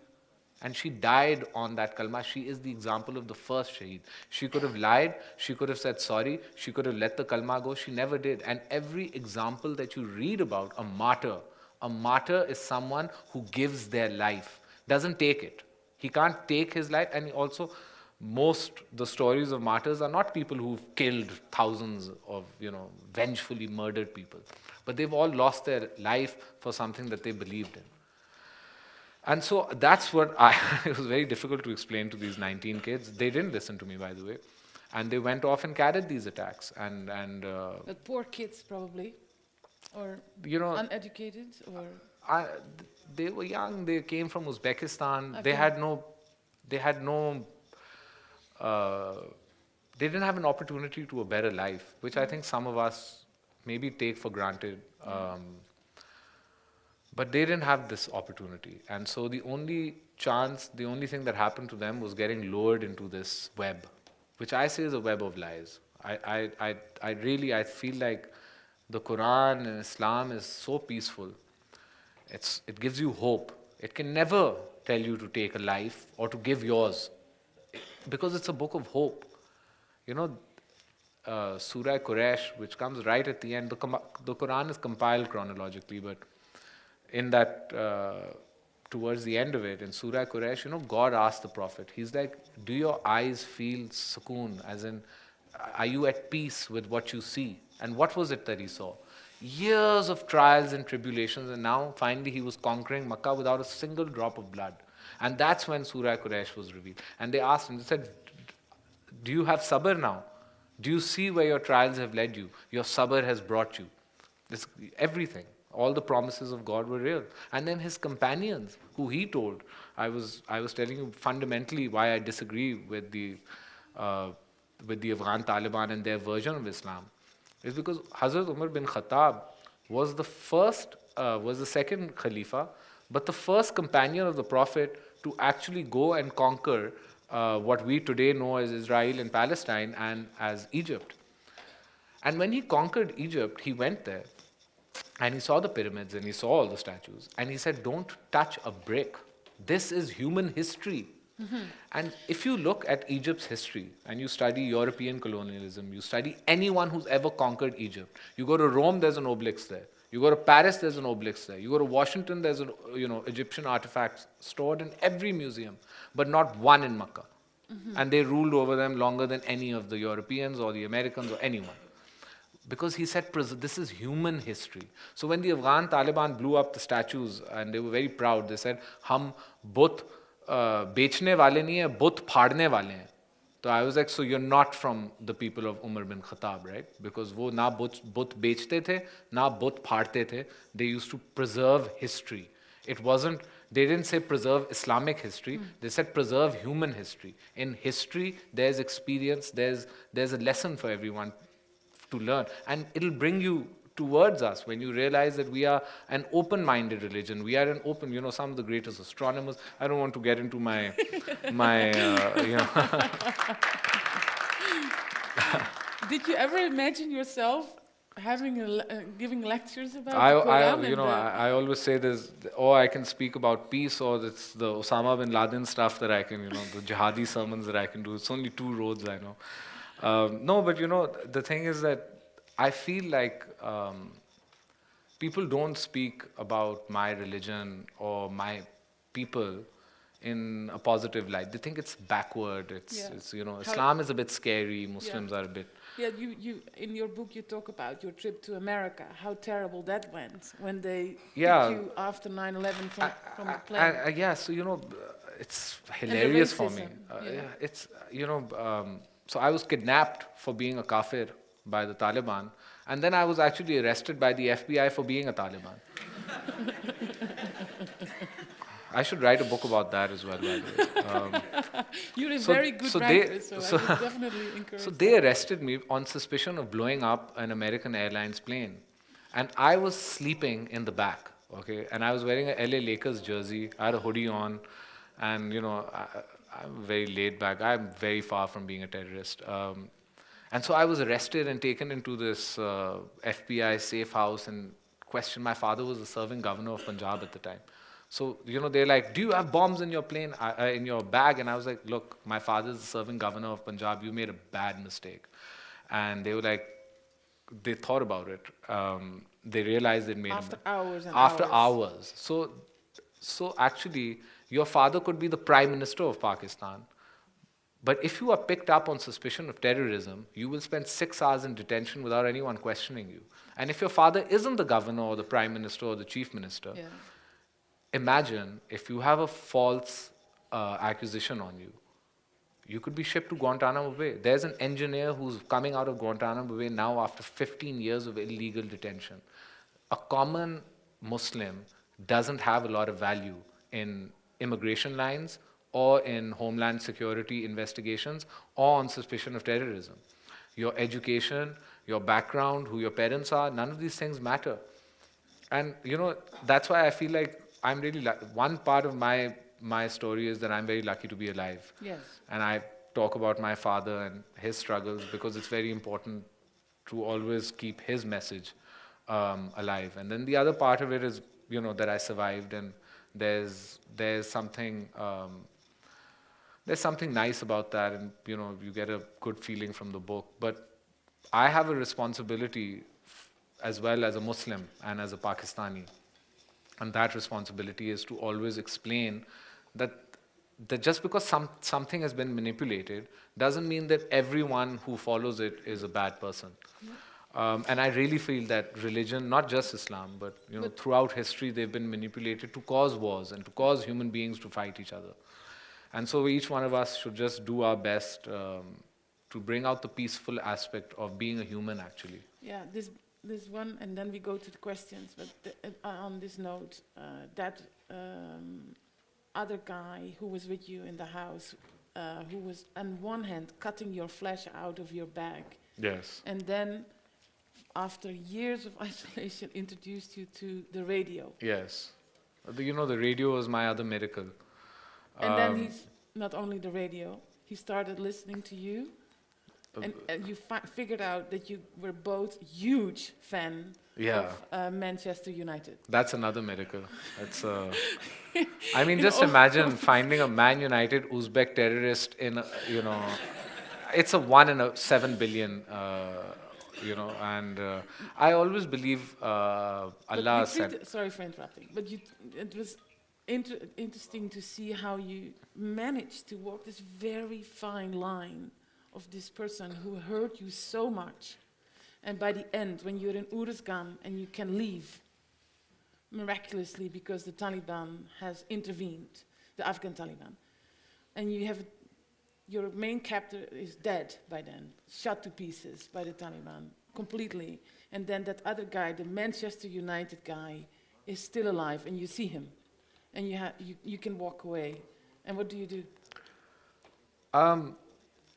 [SPEAKER 3] And she died on that kalma. She is the example of the first shaheed. She could have lied, she could have said sorry, she could have let the kalma go, she never did. And every example that you read about a martyr is someone who gives their life, doesn't take it. He can't take his life, and also, the stories of martyrs are not people who've killed thousands of, vengefully murdered people. But they've all lost their life for something that they believed in. And so that's what it was very difficult to explain to these 19 kids. They didn't listen to me, by the way. And they went off and carried these attacks.
[SPEAKER 2] But poor kids, probably. Or uneducated, or...
[SPEAKER 3] They were young, they came from Uzbekistan.
[SPEAKER 2] Okay.
[SPEAKER 3] They didn't have an opportunity to a better life, which I think some of us maybe take for granted. But they didn't have this opportunity. And so the only thing that happened to them was getting lured into this web, which I say is a web of lies. I feel like the Quran and Islam is so peaceful. It gives you hope. It can never tell you to take a life or to give yours, because it's a book of hope. Surah Quraysh, which comes right at the end, the Quran is compiled chronologically, but in that, towards the end of it, in Surah Quraysh, God asked the Prophet, he's like, do your eyes feel sukoon, as in, are you at peace with what you see? And what was it that he saw? Years of trials and tribulations, and now finally he was conquering Makkah without a single drop of blood. And that's when Surah Quraysh was revealed. And they asked him, they said, do you have sabr now? Do you see where your trials have led you? Your sabr has brought you. Everything. All the promises of God were real. And then his companions, who he told, I was telling you fundamentally why I disagree with the Afghan Taliban and their version of Islam. is because Hazrat Umar bin Khattab was the second Khalifa, but the first companion of the Prophet to actually go and conquer what we today know as Israel and Palestine and as Egypt. And when he conquered Egypt, he went there and he saw the pyramids and he saw all the statues and he said, "Don't touch a brick. This is human history." And if you look at Egypt's history and you study European colonialism, you study anyone who's ever conquered Egypt, you go to Rome, there's an obelisk there. You go to Paris, there's an obelisk there. You go to Washington, there's an Egyptian artifacts stored in every museum, but not one in Makkah. And they ruled over them longer than any of the Europeans or the Americans or anyone. Because he said, this is human history. So when the Afghan Taliban blew up the statues, and they were very proud, they said, "Hum but बेचने वाले नहीं है, बुत फाड़ने वाले हैं." So I was like, so you're not from the people of Umar bin Khattab, right? Because वो ना बुत बेचते थे, ना बुत फाड़ते थे. They used to preserve history. It wasn't, they didn't say preserve Islamic history, they said preserve human history. In history, there's experience, there's a lesson for everyone to learn. And it'll bring you towards us when you realize that we are an open-minded religion. We are an open, some of the greatest astronomers. I don't want to get into my
[SPEAKER 2] Did you ever imagine yourself giving lectures about the Quran?
[SPEAKER 3] I always say this, or I can speak about peace, or it's the Osama bin Laden stuff that I can, the jihadi sermons that I can do. It's only two roads I know. No, but the thing is that I feel like people don't speak about my religion or my people in a positive light. They think it's backward. It's Islam is a bit scary. Muslims are a bit.
[SPEAKER 2] Yeah, you in your book you talk about your trip to America. How terrible that went when they took you after 9/11 from the plane.
[SPEAKER 3] So it's hilarious for me. It's so I was kidnapped for being a kafir by the Taliban, and then I was actually arrested by the FBI for being a Taliban. I should write a book about that as well, by the way.
[SPEAKER 2] You're a very good writer, so I would definitely encourage
[SPEAKER 3] So they arrested me on suspicion of blowing up an American Airlines plane. And I was sleeping in the back, okay? And I was wearing a LA Lakers jersey. I had a hoodie on. And, I'm very laid back. I'm very far from being a terrorist. And so I was arrested and taken into this FBI safe house and questioned. My father was the serving governor of Punjab at the time. So, they're like, "Do you have bombs in your plane, in your bag?" And I was like, "Look, my father's the serving governor of Punjab. You made a bad mistake." And they were like, they thought about it. They realized they'd made
[SPEAKER 2] after hours and
[SPEAKER 3] after
[SPEAKER 2] hours.
[SPEAKER 3] So actually, your father could be the prime minister of Pakistan. But if you are picked up on suspicion of terrorism, you will spend 6 hours in detention without anyone questioning you. And if your father isn't the governor or the prime minister or the chief minister, imagine if you have a false accusation on you, you could be shipped to Guantanamo Bay. There's an engineer who's coming out of Guantanamo Bay now after 15 years of illegal detention. A common Muslim doesn't have a lot of value in immigration lines or in homeland security investigations or on suspicion of terrorism. Your education, your background, who your parents are, none of these things matter. And, that's why I feel like I'm really one part of my story is that I'm very lucky to be alive.
[SPEAKER 2] Yes.
[SPEAKER 3] And I talk about my father and his struggles because it's very important to always keep his message alive. And then the other part of it is, that I survived, and there's something nice about that, and you get a good feeling from the book. But I have a responsibility as well as a Muslim and as a Pakistani. And that responsibility is to always explain that just because something has been manipulated doesn't mean that everyone who follows it is a bad person. And I really feel that religion, not just Islam, but throughout history, they've been manipulated to cause wars and to cause human beings to fight each other. And so each one of us should just do our best to bring out the peaceful aspect of being a human, actually.
[SPEAKER 2] Yeah, this one, and then we go to the questions. But on this note, that other guy who was with you in the house, who was on one hand cutting your flesh out of your back,
[SPEAKER 3] Yes.
[SPEAKER 2] and then after years of isolation, introduced you to the radio.
[SPEAKER 3] Yes. The radio was my other miracle.
[SPEAKER 2] And then
[SPEAKER 3] Um,
[SPEAKER 2] he's not only the radio, he started listening to you, and you figured out that you were both huge fan
[SPEAKER 3] yeah,
[SPEAKER 2] of Manchester United.
[SPEAKER 3] that's another miracle. That's I mean,
[SPEAKER 2] In
[SPEAKER 3] just
[SPEAKER 2] all
[SPEAKER 3] imagine
[SPEAKER 2] of
[SPEAKER 3] finding a Man United Uzbek terrorist it's a 1 in 7 billion, and I always believe
[SPEAKER 2] But
[SPEAKER 3] Allah
[SPEAKER 2] you
[SPEAKER 3] sent.
[SPEAKER 2] sorry for interrupting, but it was interesting to see how you managed to walk this very fine line of this person who hurt you so much. And by the end, when you're in Uruzgan and you can leave, miraculously because the Taliban has intervened, the Afghan Taliban, and you have your main captor is dead by then, shot to pieces by the Taliban completely, and then that other guy, the Manchester United guy, is still alive, and you see him, and you can walk away, and what do you do?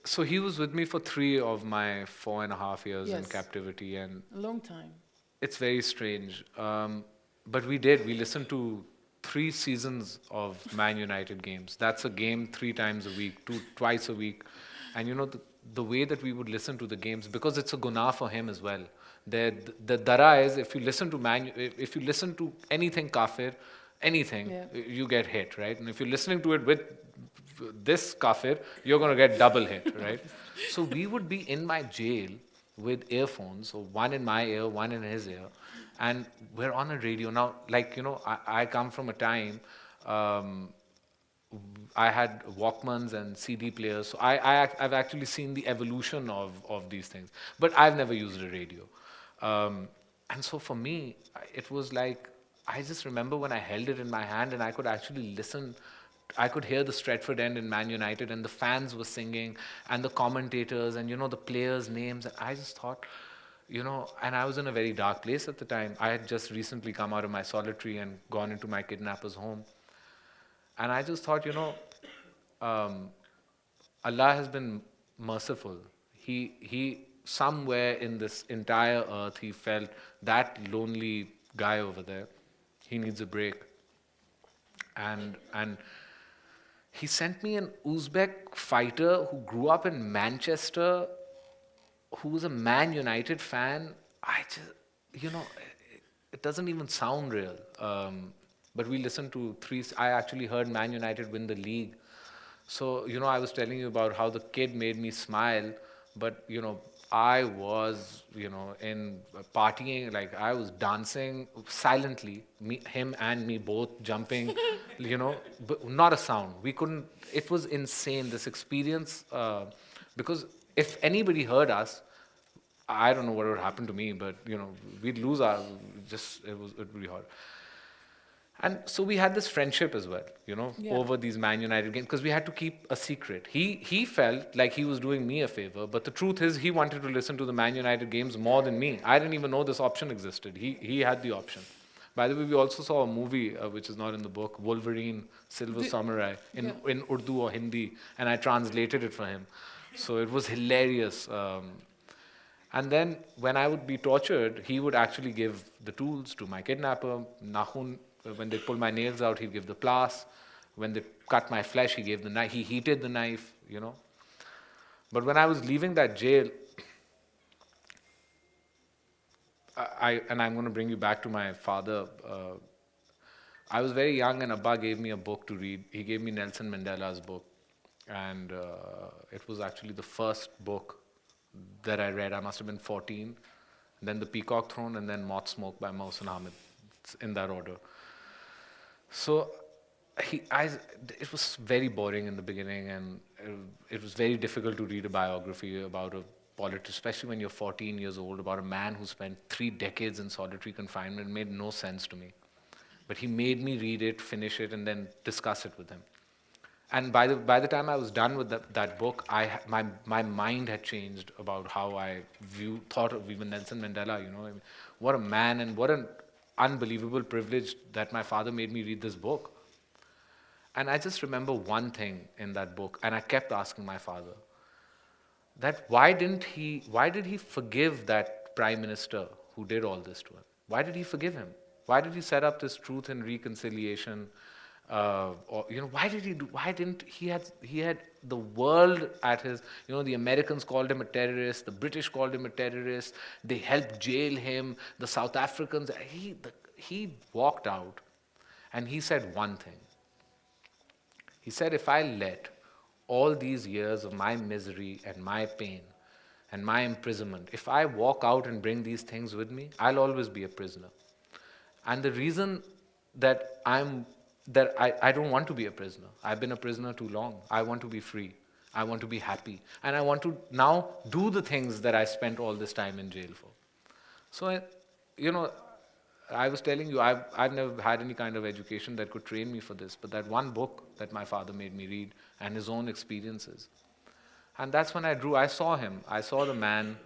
[SPEAKER 3] So he was with me for 3 of my 4.5 years in
[SPEAKER 2] Yes.
[SPEAKER 3] captivity, and
[SPEAKER 2] A long time.
[SPEAKER 3] it's very strange. But we listened to 3 seasons of Man United games. That's a game 3 times a week, twice a week. And the way that we would listen to the games, because it's a gunnah for him as well. The dara is, if you listen to anything kafir, anything,
[SPEAKER 2] Yeah.
[SPEAKER 3] you get hit, right? And if you're listening to it with this kafir, you're going to get double hit, right? So we would be in my jail with earphones, so one in my ear, one in his ear, and we're on a radio. Now, I come from a time, I had Walkmans and CD players, so I've actually seen the evolution of these things, but I've never used a radio. And so for me, it was like, I just remember when I held it in my hand and I could actually listen. I could hear the Stretford end in Man United, and the fans were singing, and the commentators, and the players' names. And I just thought, and I was in a very dark place at the time. I had just recently come out of my solitary and gone into my kidnapper's home. And I just thought, Allah has been merciful. He somewhere in this entire earth, he felt that lonely guy over there, he needs a break. And he sent me an Uzbek fighter who grew up in Manchester, who was a Man United fan. I just, it doesn't even sound real. But we listened to I actually heard Man United win the league. So, I was telling you about how the kid made me smile, but, I was, in partying, like I was dancing silently, him and me both jumping, but not a sound. We couldn't, it was insane, this experience, because if anybody heard us, I don't know what would happen to me, but, we'd lose it would be hard. And so we had this friendship as well,
[SPEAKER 2] Yeah.
[SPEAKER 3] over these Man United games, because we had to keep a secret. He felt like he was doing me a favor, but the truth is he wanted to listen to the Man United games more than me. I didn't even know this option existed. He had the option. By the way, we also saw a movie, which is not in the book, Wolverine, Silver Samurai, in Urdu or Hindi, and I translated it for him. So it was hilarious. And then when I would be tortured, he would actually give the tools to my kidnapper, Nahun. When they pull my nails out, he'd give the plas. When they cut my flesh, he gave the knife. He heated the knife, But when I was leaving that jail, and I'm going to bring you back to my father. I was very young, and Abba gave me a book to read. He gave me Nelson Mandela's book, and it was actually the first book that I read. I must have been 14. Then The Peacock Throne, and then Moth Smoke by Mohsen Hamid. It's in that order. So it was very boring in the beginning, and it was very difficult to read a biography about a politician, especially when you're 14 years old, about a man who spent 3 decades in solitary confinement. It made no sense to me. But he made me read it, finish it, and then discuss it with him. And by the time I was done with that book, my mind had changed about how I thought of even Nelson Mandela. What a man, and what an unbelievable privilege that my father made me read this book. And I just remember one thing in that book, and I kept asking my father that why did he forgive that prime minister who did all this to him? Why did he forgive him? Why did he set up this truth and reconciliation? Or why did he do? Why didn't he had the world at his? The Americans called him a terrorist. The British called him a terrorist. They helped jail him. The South Africans. He walked out, and he said one thing. He said, if I let all these years of my misery and my pain and my imprisonment, if I walk out and bring these things with me, I'll always be a prisoner. And the reason that I don't want to be a prisoner. I've been a prisoner too long. I want to be free. I want to be happy. And I want to now do the things that I spent all this time in jail for. So, I was telling you, I've never had any kind of education that could train me for this, but that one book that my father made me read and his own experiences. And that's when I saw him. I saw the man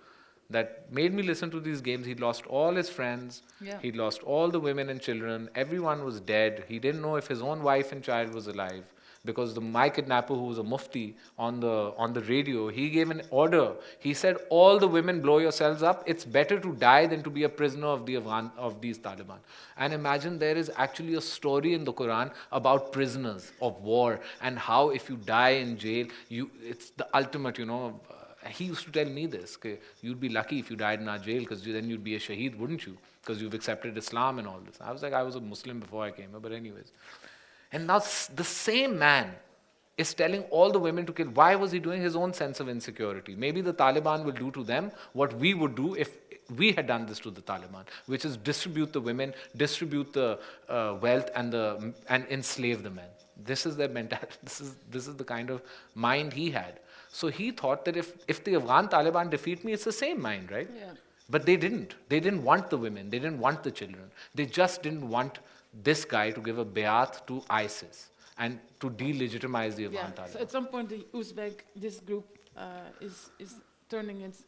[SPEAKER 3] that made me listen to these games. He'd lost all his friends. Yeah. He'd lost all the women and children. Everyone was dead. He didn't know if his own wife and child was alive. Because my kidnapper, who was a mufti on the radio, he gave an order. He said, all the women blow yourselves up. It's better to die than to be a prisoner of these Taliban. And imagine there is actually a story in the Quran about prisoners of war and how if you die in jail, it's the ultimate, he used to tell me this, okay, you'd be lucky if you died in our jail because then you'd be a shaheed, wouldn't you? Because you've accepted Islam and all this. I was like, I was a Muslim before I came here, but anyways. And now the same man is telling all the women to kill. Why was he doing? His own sense of insecurity. Maybe the Taliban will do to them what we would do if we had done this to the Taliban, which is distribute the women, distribute the wealth, and enslave the men. This is their mentality. This is the kind of mind he had. So he thought that if the Afghan Taliban defeat me, it's the same mind, right? Yeah. But they didn't. They didn't want the women. They didn't want the children. They just didn't want this guy to give a bayat to ISIS and to delegitimize the Afghan Taliban.
[SPEAKER 2] So at some point, this group is turning its.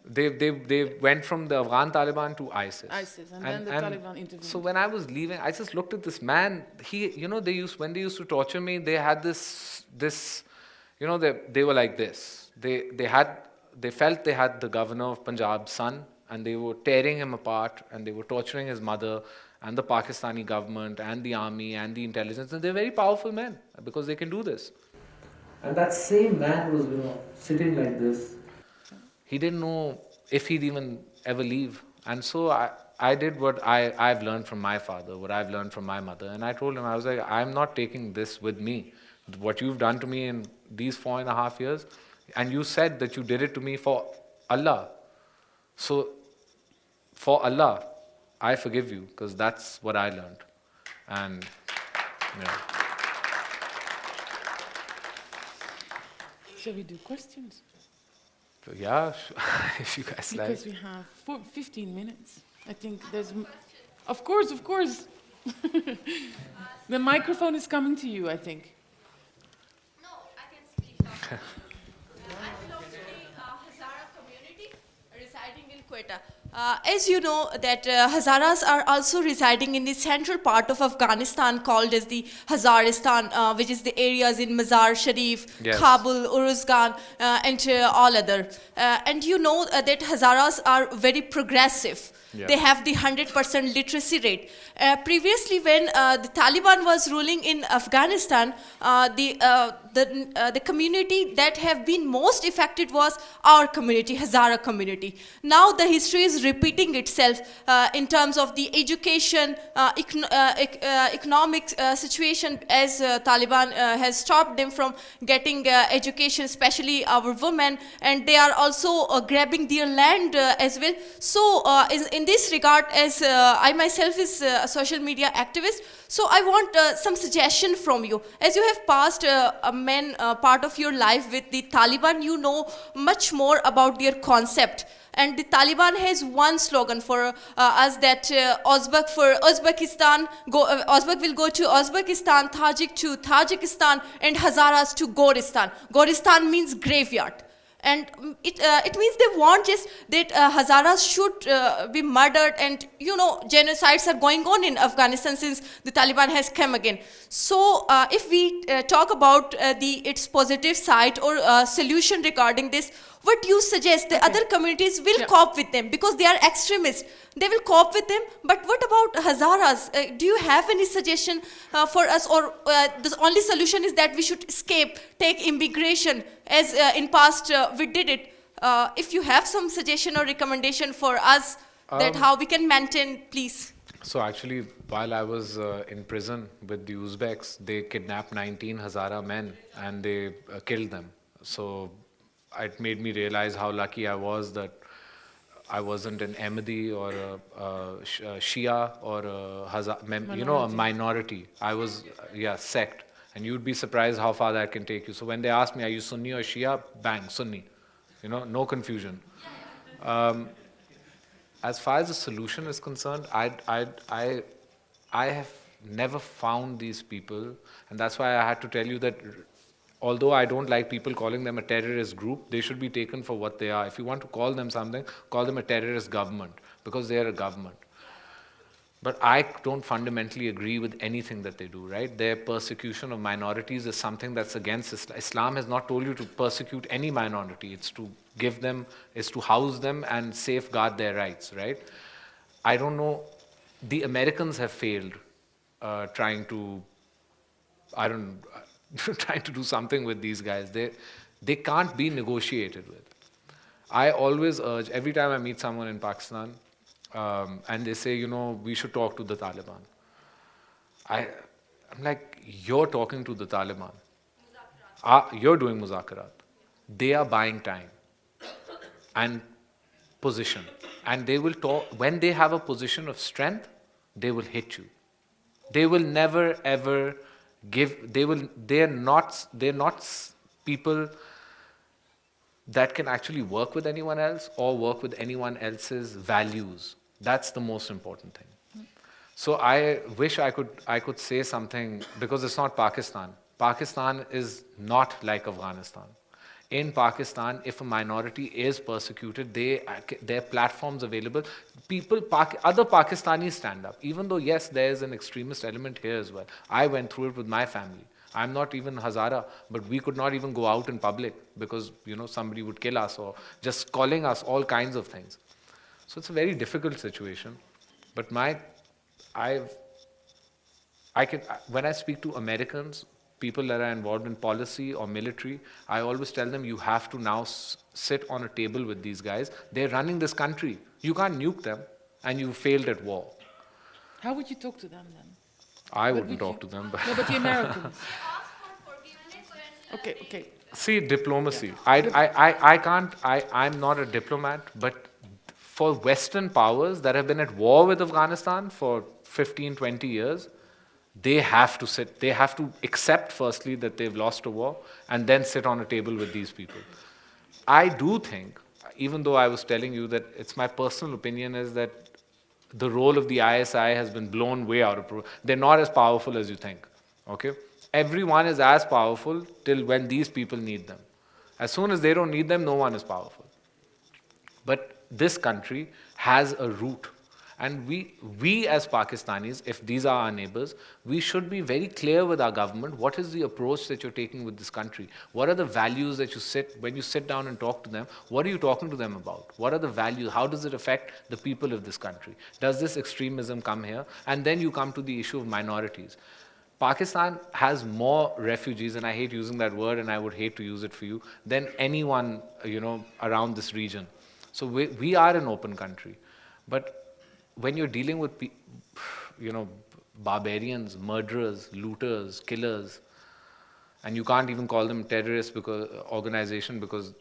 [SPEAKER 3] They went from the Afghan Taliban to ISIS.
[SPEAKER 2] And then the Taliban intervened.
[SPEAKER 3] So when I was leaving, I just looked at this man. When they used to torture me, they had this. They were like this. They felt they had the governor of Punjab's son, and they were tearing him apart, and they were torturing his mother, and the Pakistani government, and the army, and the intelligence. And they're very powerful men, because they can do this.
[SPEAKER 1] And that same man was, sitting like this.
[SPEAKER 3] He didn't know if he'd even ever leave. And so I did what I've learned from my father, what I've learned from my mother. And I told him, I was like, I'm not taking this with me. What you've done to me in these 4.5 years, and you said that you did it to me for Allah. So, for Allah, I forgive you, because that's what I learned. And,
[SPEAKER 2] Shall we do questions?
[SPEAKER 3] So, yeah, if you guys like.
[SPEAKER 2] Because we have 15 minutes. I think there's... Of course. The microphone is coming to you, I think.
[SPEAKER 5] No, I can speak. I belong to the Hazara community residing in Quetta. As you know, that Hazaras are also residing in the central part of Afghanistan called as the Hazaristan, which is the areas in Mazar Sharif, yes, Kabul, Uruzgan, and all other. And you know that Hazaras are very progressive. Yeah. They have the 100% literacy rate. Previously, when the Taliban was ruling in Afghanistan, the community that have been most affected was our community, Hazara community. Now the history is repeating itself in terms of the education, economic situation, as Taliban has stopped them from getting education, especially our women, and they are also grabbing their land as well. So in this regard, as I myself is a social media activist, so I want some suggestion from you. As you have passed a part of your life with the Taliban, you know much more about their concept. And the Taliban has one slogan for us, that Uzbek for Uzbekistan, Uzbek will go to Uzbekistan, Tajik to Tajikistan, and Hazaras to Goristan. Goristan means graveyard. And it means they want just that Hazaras should be murdered, and genocides are going on in Afghanistan since the Taliban has come again. So if we talk about its positive side or solution regarding this, what you suggest the other communities will cope with them because they are extremists. They will cope with them. But what about Hazaras? Do you have any suggestion for us, or the only solution is that we should escape, take immigration, as in past we did it? If you have some suggestion or recommendation for us that how we can maintain, please.
[SPEAKER 3] So actually, while I was in prison with the Uzbeks, they kidnapped 19 Hazara men and they killed them. So it made me realize how lucky I was that I wasn't an Ahmadi or a Shia or a minority. I was, sect. And you'd be surprised how far that can take you. So when they ask me, are you Sunni or Shia? Bang, Sunni. No confusion. As far as the solution is concerned, I have never found these people, and that's why I had to tell you that although I don't like people calling them a terrorist group, they should be taken for what they are. If you want to call them something, call them a terrorist government, because they are a government. But I don't fundamentally agree with anything that they do, right? Their persecution of minorities is something that's against Islam. Islam has not told you to persecute any minority. It's to give them, it's to house them and safeguard their rights, right? I don't know. The Americans have failed trying to do something with these guys. They can't be negotiated with. I always urge, every time I meet someone in Pakistan, and they say, we should talk to the Taliban. I'm like, you're talking to the Taliban. You're doing muzakarat. They are buying time and position. And they will talk, when they have a position of strength, they will hit you. They will never ever they're not people that can actually work with anyone else or work with anyone else's values. That's the most important thing. So I wish I could say something, because it's not Pakistan. Pakistan is not like Afghanistan. In Pakistan, if a minority is persecuted, there are platforms available. Other Pakistanis stand up. Even though, yes, there is an extremist element here as well. I went through it with my family. I'm not even Hazara, but we could not even go out in public because, somebody would kill us or just calling us all kinds of things. So it's a very difficult situation. But when I speak to Americans, people that are involved in policy or military, I always tell them, you have to now sit on a table with these guys. They're running this country. You can't nuke them, and you failed at war.
[SPEAKER 2] How would you talk to them then?
[SPEAKER 3] I wouldn't talk to them.
[SPEAKER 2] No, but the Americans. Okay.
[SPEAKER 3] See, diplomacy. I'm not a diplomat, but for Western powers that have been at war with Afghanistan for 15, 20 years, they have to accept firstly that they've lost a war and then sit on a table with these people. I do think, even though I was telling you that it's my personal opinion, is that the role of the ISI has been blown way out of proportion. They're not as powerful as you think, okay? Everyone is as powerful till when these people need them. As soon as they don't need them, no one is powerful. But this country has a root. And we as Pakistanis, if these are our neighbors, we should be very clear with our government. What is the approach that you're taking with this country? What are the values that when you sit down and talk to them, what are you talking to them about? What are the values? How does it affect the people of this country? Does this extremism come here? And then you come to the issue of minorities. Pakistan has more refugees, and I hate using that word, and I would hate to use it for you, than anyone, around this region. So we are an open country. But when you're dealing with, barbarians, murderers, looters, killers, and you can't even call them terrorist organization because,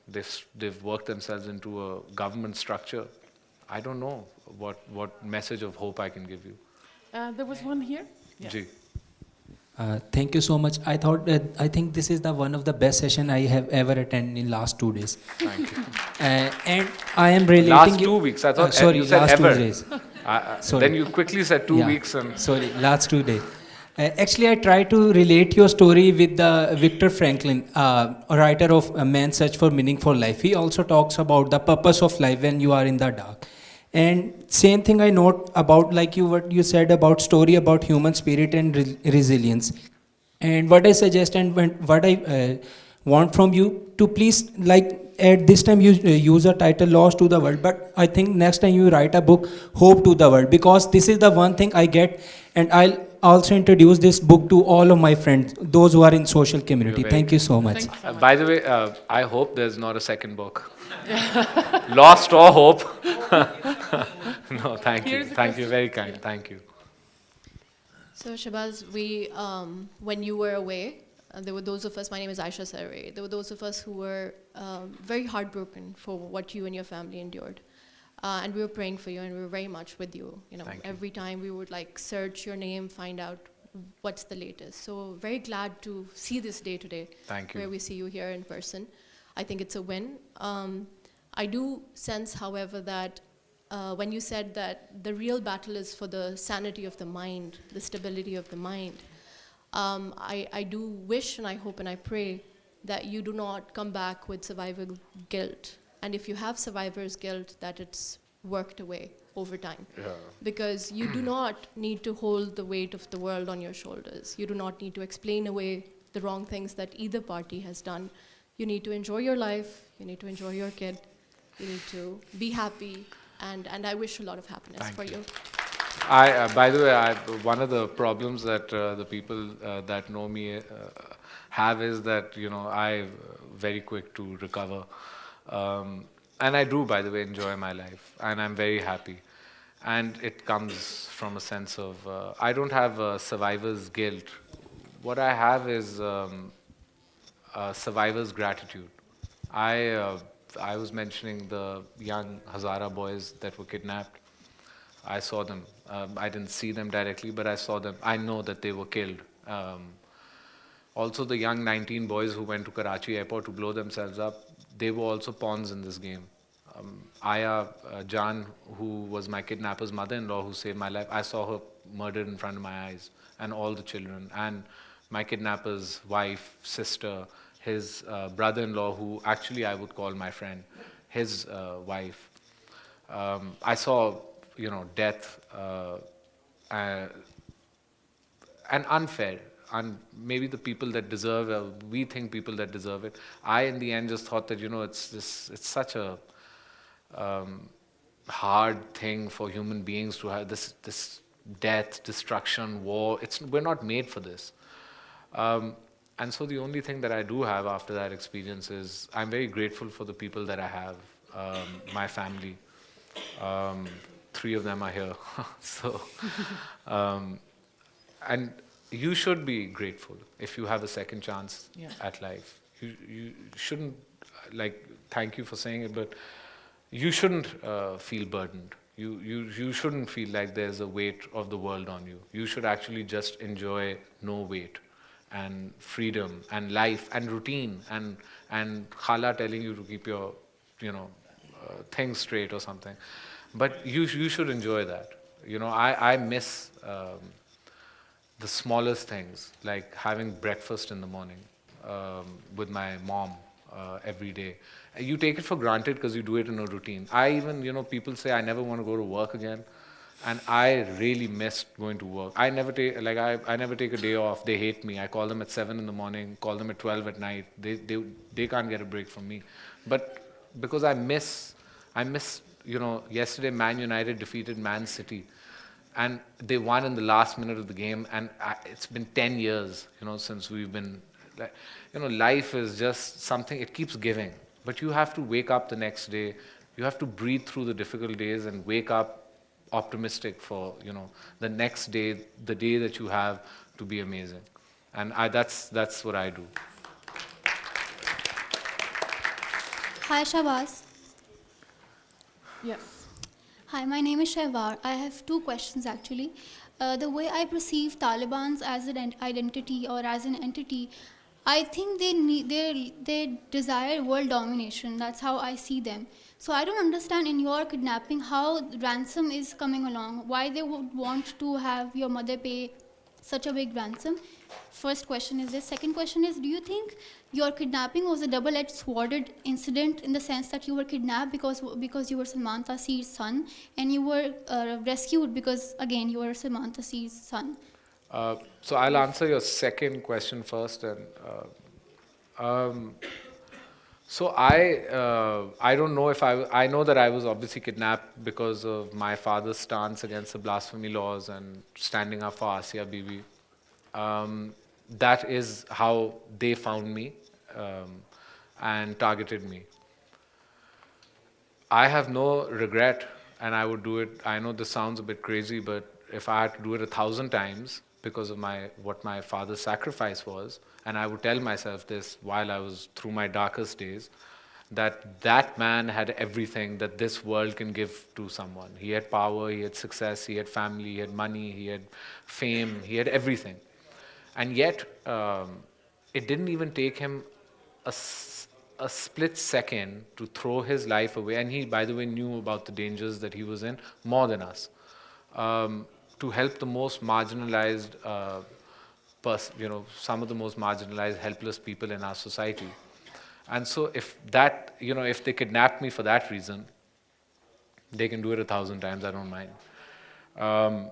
[SPEAKER 3] they've worked themselves into a government structure, I don't know what message of hope I can give you.
[SPEAKER 2] There was one here.
[SPEAKER 3] Yeah. Ji.
[SPEAKER 6] Thank you so much. I think this is one of the best session I have ever attended in last 2 days.
[SPEAKER 3] Thank you.
[SPEAKER 6] And I am relating.
[SPEAKER 3] Last 2 weeks. I thought
[SPEAKER 6] sorry,
[SPEAKER 3] you said
[SPEAKER 6] last
[SPEAKER 3] ever.
[SPEAKER 6] 2 days.
[SPEAKER 3] Then you quickly said 2 weeks. And
[SPEAKER 6] sorry, last 2 days. Actually, I try to relate your story with the Viktor Franklin, a writer of A Man's Search for Meaning for Life. He also talks about the purpose of life when you are in the dark. And same thing I note about like you what you said about story about human spirit and resilience. And what I suggest and what I want from you to please like at this time you use a title lost to the world, but I think next time you write a book hope to the world, because this is the one thing I get, and I'll also introduce this book to all of my friends, those who are in social
[SPEAKER 3] You're
[SPEAKER 6] community.
[SPEAKER 3] very
[SPEAKER 6] Thank you
[SPEAKER 3] kind.
[SPEAKER 6] so much.
[SPEAKER 2] Thank you so much.
[SPEAKER 3] By the way, I hope there's not a second book. Lost or hope. No, thank you.
[SPEAKER 2] Here's a
[SPEAKER 3] Thank you.
[SPEAKER 2] question.
[SPEAKER 3] Very kind. Thank you.
[SPEAKER 5] So Shahbaz, when you were away, there were those of us, my name is Aisha Sarve, there were those of us who were very heartbroken for what you and your family endured. And we were praying for you and we were very much with you. You know,
[SPEAKER 3] Thank you.
[SPEAKER 5] every time we would like search your name, find out what's the latest. So very glad to see this day today.
[SPEAKER 3] Thank you.
[SPEAKER 5] Where we see you here in person. I think it's a win. I do sense, however, that when you said that the real battle is for the sanity of the mind, the stability of the mind, I do wish and I hope and I pray that you do not come back with survival guilt. And if you have survivor's guilt, that it's worked away over time.
[SPEAKER 3] Yeah.
[SPEAKER 5] Because you do not need to hold the weight of the world on your shoulders. You do not need to explain away the wrong things that either party has done. You need to enjoy your life, you need to enjoy your kid, you need to be happy, and I wish a lot of happiness
[SPEAKER 3] Thank
[SPEAKER 5] for you.
[SPEAKER 3] By the way, one of the problems that the people that know me have is that, you know, I'm very quick to recover. And I do, by the way, enjoy my life, and I'm very happy. And it comes from a sense of, I don't have survivor's guilt. What I have is survivor's gratitude. I was mentioning the young Hazara boys that were kidnapped. I saw them. I didn't see them directly, but I saw them. I know that they were killed. Also, the young 19 boys who went to Karachi airport to blow themselves up, they were also pawns in this game. Aya Jan, who was my kidnapper's mother-in-law, who saved my life, I saw her murdered in front of my eyes, and all the children, and my kidnapper's wife, sister, his brother-in-law, who actually I would call my friend, his wife. I saw, you know, death and unfair. And maybe the people that deserve it, we think people that deserve it. I, in the end, just thought that, you know, it's such a hard thing for human beings to have this death, destruction, war. We're not made for this. And so the only thing that I do have after that experience is I'm very grateful for the people that I have, my family. 3 of them are here. So, and you should be grateful if you have a second chance at life. You shouldn't, like, thank you for saying it, but you shouldn't feel burdened. You shouldn't feel like there's a weight of the world on you. You should actually just enjoy no weight and freedom and life and routine and khala telling you to keep your, you know, things straight or something. But you should enjoy that. You know, I miss the smallest things, like having breakfast in the morning with my mom every day. You take it for granted because you do it in a routine. I even, you know, people say I never want to go to work again, and I really missed going to work. I never take I never take a day off. They hate me. I call them at 7 in the morning, call them at 12 at night. They can't get a break from me. But because I miss, you know, yesterday Man United defeated Man City, and they won in the last minute of the game, and it's been 10 years, you know, since we've been, like, you know, life is just something, it keeps giving. But you have to wake up the next day, you have to breathe through the difficult days and wake up optimistic for, you know, the next day, the day that you have to be amazing. And that's what I do.
[SPEAKER 7] Hi, Shahbaz.
[SPEAKER 2] Yes.
[SPEAKER 7] Hi, my name is Shahbaz. I have 2 questions actually. The way I perceive Taliban's as an identity or as an entity, I think they desire world domination. That's how I see them. So I don't understand in your kidnapping how ransom is coming along. Why they would want to have your mother pay such a big ransom? First question is this. Second question is, do you think your kidnapping was a double-edged sworded incident in the sense that you were kidnapped because you were Salman Taseer's son, and you were rescued because, again, you were Salman Taseer's son?
[SPEAKER 3] So I'll answer your second question first. And so I don't know if I know that I was obviously kidnapped because of my father's stance against the blasphemy laws and standing up for Asiya Bibi. That is how they found me and targeted me. I have no regret, and I would do it. I know this sounds a bit crazy, but if I had to do it 1,000 times because of what my father's sacrifice was, and I would tell myself this while I was through my darkest days, that man had everything that this world can give to someone. He had power, he had success, he had family, he had money, he had fame, he had everything. And yet, it didn't even take him a split second to throw his life away. And he, by the way, knew about the dangers that he was in more than us. To help the most marginalized, some of the most marginalized, helpless people in our society. And so if they kidnapped me for that reason, they can do it 1,000 times, I don't mind.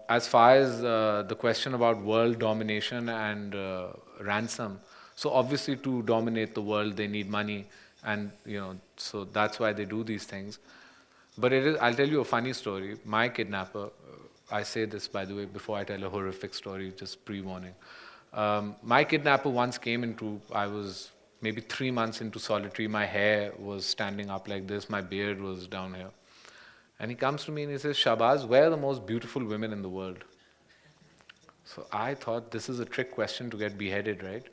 [SPEAKER 3] As far as the question about world domination and ransom, so obviously to dominate the world they need money, and so that's why they do these things. But I'll tell you a funny story. My kidnapper, I say this by the way before I tell a horrific story, just pre-warning. My kidnapper once came I was maybe 3 months into solitary, my hair was standing up like this, my beard was down here. And he comes to me and he says, Shahbaz, where are the most beautiful women in the world? So I thought this is a trick question to get beheaded, right?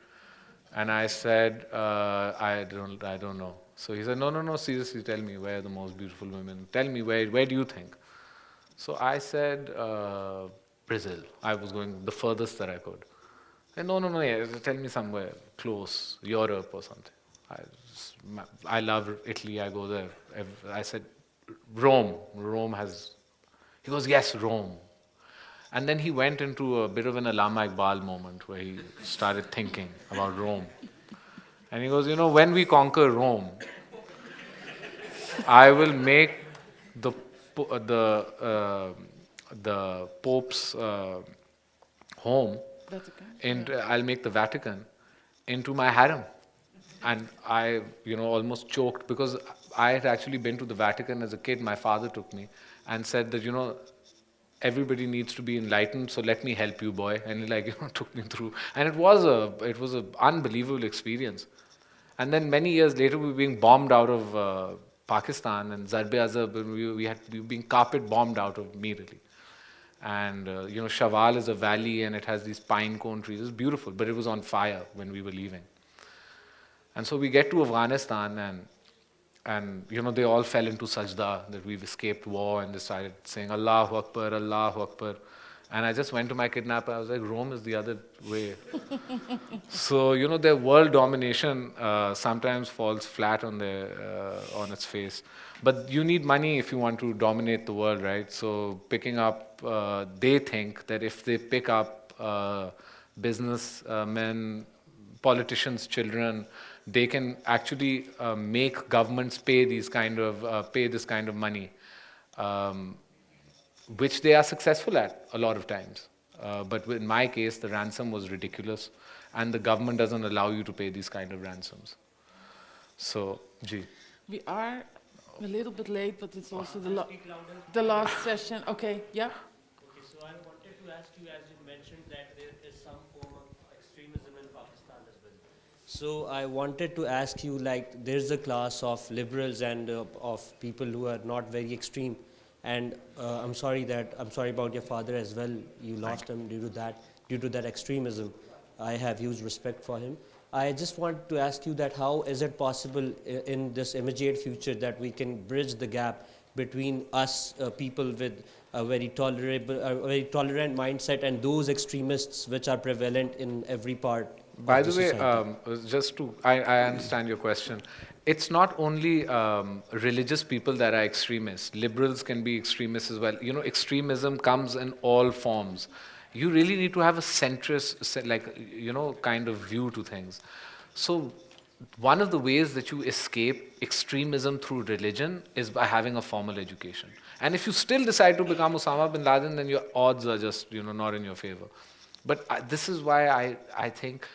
[SPEAKER 3] And I said, I don't know. So he said, no, seriously, tell me, where are the most beautiful women? Tell me, where do you think? So I said, Brazil. I was going the furthest that I could. And no, yeah, tell me somewhere close, Europe or something. I love Italy, I go there. I said, Rome has... He goes, yes, Rome. And then he went into a bit of an Allama Iqbal moment where he started thinking about Rome. And he goes, when we conquer Rome, I will make the Pope's home, and I'll make the Vatican into my harem. And I, almost choked because I had actually been to the Vatican as a kid. My father took me and said that, everybody needs to be enlightened, so let me help you, boy. And he took me through. And it was an unbelievable experience. And then many years later, we were being bombed out of Pakistan, and Zarb-e-Azab, we were being carpet bombed out of immediately. And, Shawal is a valley, and it has these pine cone trees. It's beautiful, but it was on fire when we were leaving. And so we get to Afghanistan, and they all fell into sajda, that we've escaped war, and they started saying, Allahu Akbar, Allahu Akbar. And I just went to my kidnapper, I was like, Rome is the other way. So, their world domination sometimes falls flat on its face. But you need money if you want to dominate the world, right? So picking up, they think that if they pick up businessmen, politicians' children, they can actually make governments pay this kind of money, which they are successful at a lot of times. But in my case, the ransom was ridiculous, and the government doesn't allow you to pay these kind of ransoms. So, Ji.
[SPEAKER 2] We are a little bit late, but it's also the last session. Okay, yeah?
[SPEAKER 8] Okay, so I wanted to ask you, as you mentioned, that there is some form of extremism in Pakistan as well. So I wanted to ask you, there's a class of liberals and of people who are not very extreme. And I'm sorry about your father as well. You lost him due to that extremism. I have huge respect for him. I just want to ask you that how is it possible in this immediate future that we can bridge the gap between us people with a very tolerant mindset and those extremists which are prevalent in every part
[SPEAKER 3] By
[SPEAKER 8] of
[SPEAKER 3] the way,
[SPEAKER 8] society?
[SPEAKER 3] I understand your question. It's not only religious people that are extremists. Liberals can be extremists as well. Extremism comes in all forms. You really need to have a centrist, kind of view to things. So one of the ways that you escape extremism through religion is by having a formal education. And if you still decide to become Osama bin Laden, then your odds are just, not in your favor. But this is why I think,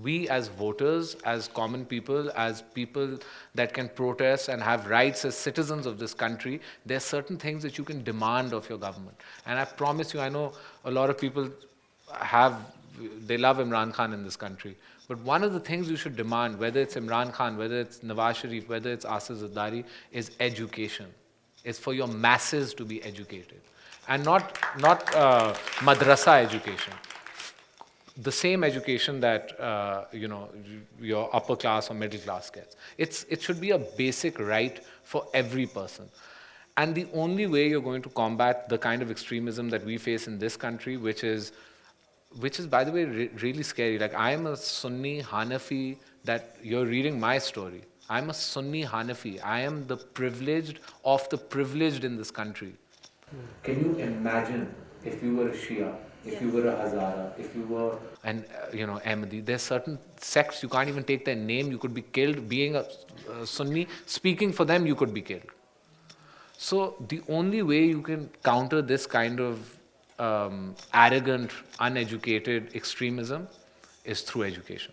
[SPEAKER 3] we as voters, as common people, as people that can protest and have rights as citizens of this country, there are certain things that you can demand of your government. And I promise you, I know a lot of people they love Imran Khan in this country. But one of the things you should demand, whether it's Imran Khan, whether it's Nawaz Sharif, whether it's Asif Zardari, is education. It's for your masses to be educated. And not madrasa education. The same education that your upper class or middle class gets. It should be a basic right for every person. And the only way you're going to combat the kind of extremism that we face in this country, which is by the way really scary. Like, I am a Sunni Hanafi, that you're reading my story. I'm a Sunni Hanafi. I am the privileged of the privileged in this country. Can you imagine if you were a Shia, if you were a Hazara, if you were Ahmadi? There's certain sects, you can't even take their name, you could be killed. Being a Sunni, speaking for them, you could be killed. So the only way you can counter this kind of arrogant, uneducated extremism is through education.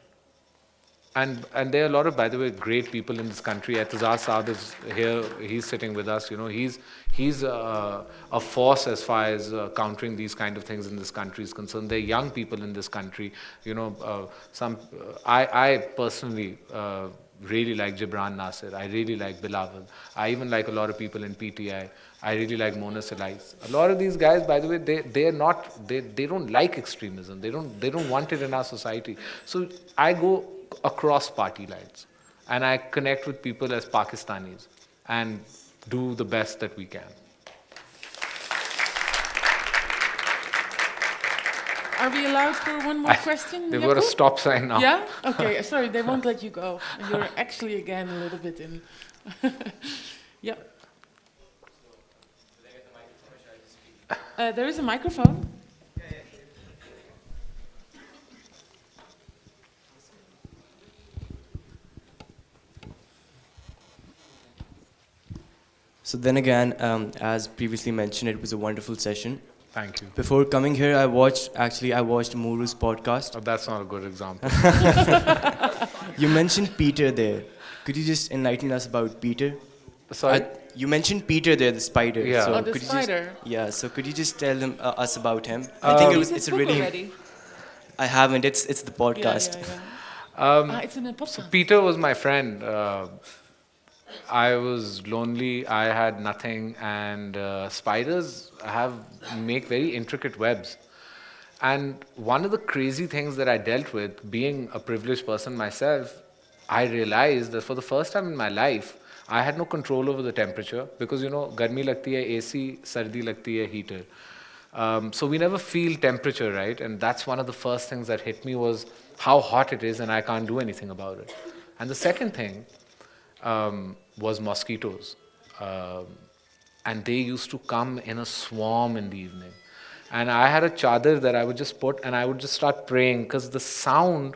[SPEAKER 3] And there are a lot of, by the way, great people in this country. Etizaz Saab is here. He's sitting with us. He's a force as far as countering these kind of things in this country is concerned. There are young people in this country. I personally really like Gibran Nasir. I really like Bilawal. I even like a lot of people in PTI. I really like Mona Salais. A lot of these guys, by the way, they don't like extremism. They don't want it in our society. So I go across party lines and I connect with people as Pakistanis and do the best that we can.
[SPEAKER 2] Are we allowed for one more question?
[SPEAKER 3] They've got a stop sign now.
[SPEAKER 2] Yeah? Okay, sorry, they won't let you go. You're actually again a little bit in. Yeah. There is a microphone.
[SPEAKER 9] So then again, as previously mentioned, it was a wonderful session.
[SPEAKER 3] Thank you.
[SPEAKER 9] Before coming here, I watched Muru's podcast.
[SPEAKER 3] Oh, that's not a good example.
[SPEAKER 9] You mentioned Peter there. Could you just enlighten us about Peter?
[SPEAKER 3] Sorry?
[SPEAKER 9] You mentioned Peter there, the spider.
[SPEAKER 3] Yeah.
[SPEAKER 2] Oh, the spider.
[SPEAKER 9] So could you just tell us about him? I think it's a really...
[SPEAKER 2] Already?
[SPEAKER 9] I haven't. It's the podcast.
[SPEAKER 2] Yeah. It's in a podcast.
[SPEAKER 3] So Peter was my friend. I was lonely, I had nothing, and spiders make very intricate webs. And one of the crazy things that I dealt with, being a privileged person myself, I realized that for the first time in my life, I had no control over the temperature because, garmi lagti hai AC, sardi lagti hai heater. So we never feel temperature, right? And that's one of the first things that hit me was how hot it is and I can't do anything about it. And the second thing was mosquitoes. And they used to come in a swarm in the evening. And I had a chadar that I would just put and I would just start praying because the sound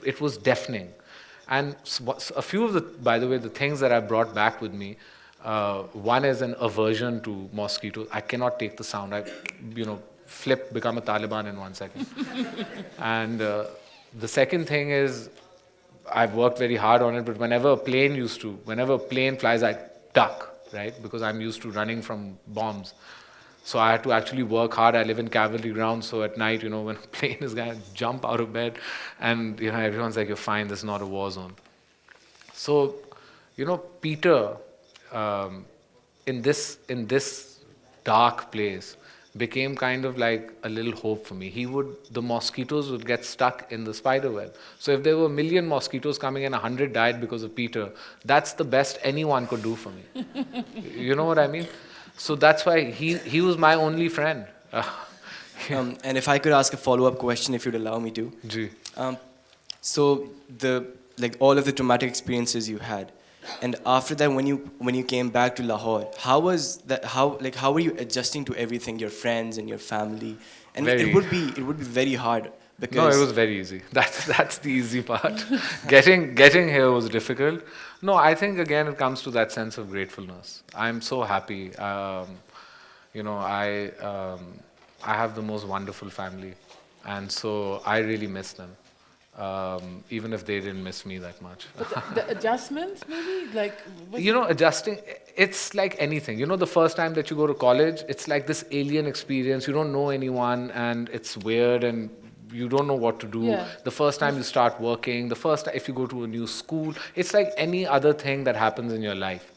[SPEAKER 3] it was deafening. And a few of by the way, the things that I brought back with me, one is an aversion to mosquitoes. I cannot take the sound. I, become a Taliban in 1 second. And the second thing is, I've worked very hard on it, but whenever a plane flies, I duck, right? Because I'm used to running from bombs. So I had to actually work hard. I live in cavalry ground, so at night, when a plane is going to jump out of bed, and, everyone's like, you're fine, this is not a war zone. So, Peter, in this dark place, became kind of like a little hope for me. The mosquitoes would get stuck in the spider web. So if there were 1 million mosquitoes coming and 100 died because of Peter, that's the best anyone could do for me. You know what I mean? So that's why he was my only friend.
[SPEAKER 9] And if I could ask a follow-up question, if you'd allow me to.
[SPEAKER 3] Ji.
[SPEAKER 9] So all of the traumatic experiences you had, And after that, when you came back to Lahore, how was that? How were you adjusting to everything, your friends and your family? And
[SPEAKER 3] Very.
[SPEAKER 9] it would be very hard
[SPEAKER 3] No, it
[SPEAKER 9] because
[SPEAKER 3] was very easy. That's the easy part. Getting here was difficult. No, I think again it comes to that sense of gratefulness. I'm so happy. You know, I have the most wonderful family, and so I really miss them, even if they didn't miss me that much.
[SPEAKER 2] But the adjustment, maybe, like,
[SPEAKER 3] You know, adjusting, it's like anything. You know, the first time that you go to college, it's like this alien experience. You don't know anyone, and it's weird, and you don't know what to do.
[SPEAKER 2] Yeah.
[SPEAKER 3] The first time you start working, the first time if you go to a new school, it's like any other thing that happens in your life.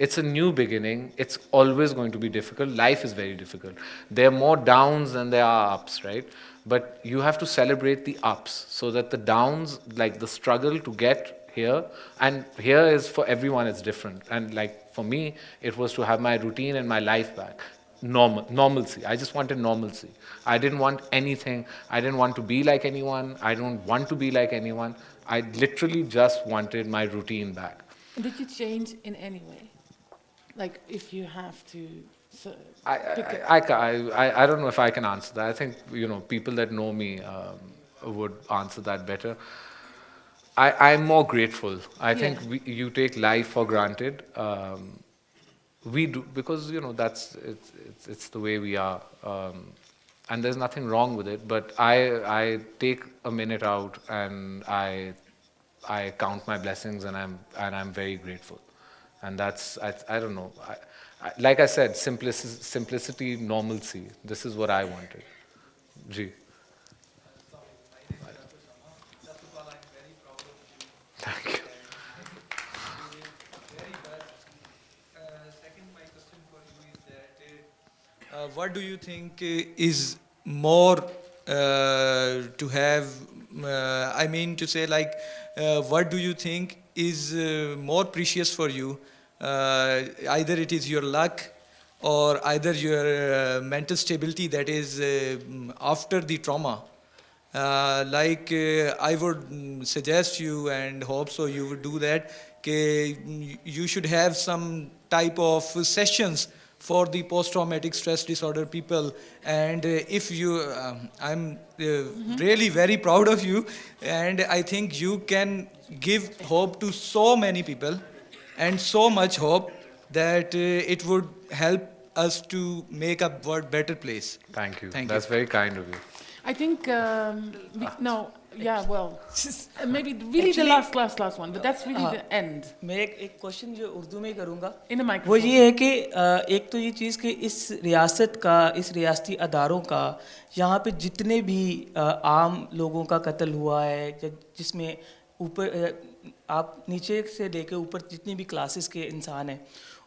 [SPEAKER 3] It's a new beginning. It's always going to be difficult. Life is very difficult. There are more downs than there are ups, right? But you have to celebrate the ups so that the downs, like the struggle to get here, and here is for everyone, it's different. And like for me, it was to have my routine and my life back. Normalcy. I just wanted normalcy. I didn't want anything. I didn't want to be like anyone. I don't want to be like anyone. I literally just wanted my routine back.
[SPEAKER 2] did you change in any way? Like, if you have to
[SPEAKER 3] I don't know if I can answer that. I think, you know, people that know me would answer that better. I'm more grateful. I think you take life for granted. We do, because, you know, it's the way we are. And there's nothing wrong with it. But I take a minute out and I count my blessings, and I'm very grateful. And that's, I don't know. Like I said, simplicity, normalcy. This is what I wanted. Ji. Thank you.
[SPEAKER 10] Second, my question for you is that what do you think is more to have? I mean to say, like, what do you think is more precious for you? Either it is your luck, or either your mental stability that is after the trauma. I would suggest you and hope so you would do that. You should have some type of sessions for the post-traumatic stress disorder people. And if you, I'm really very proud of you, and I think you can give hope to so many people, and so much hope that it would help us to make a world better place.
[SPEAKER 3] Thank you.
[SPEAKER 10] Thank
[SPEAKER 3] That's
[SPEAKER 10] you.
[SPEAKER 3] very kind of you.
[SPEAKER 2] I think, maybe really the last one, but that's really the end.
[SPEAKER 11] मैं एक question जो उर्दू में करूँगा
[SPEAKER 2] In the
[SPEAKER 11] वो
[SPEAKER 2] microphone.
[SPEAKER 11] ये है कि एक तो ये चीज़ कि इस रियासत का, इस रियासती अदारों का, यहाँ पे जितने भी आम लोगों का कत्ल हुआ है, जिसमें ऊपर आप नीचे से लेके ऊपर जितनी भी क्लासेस के इंसान हैं,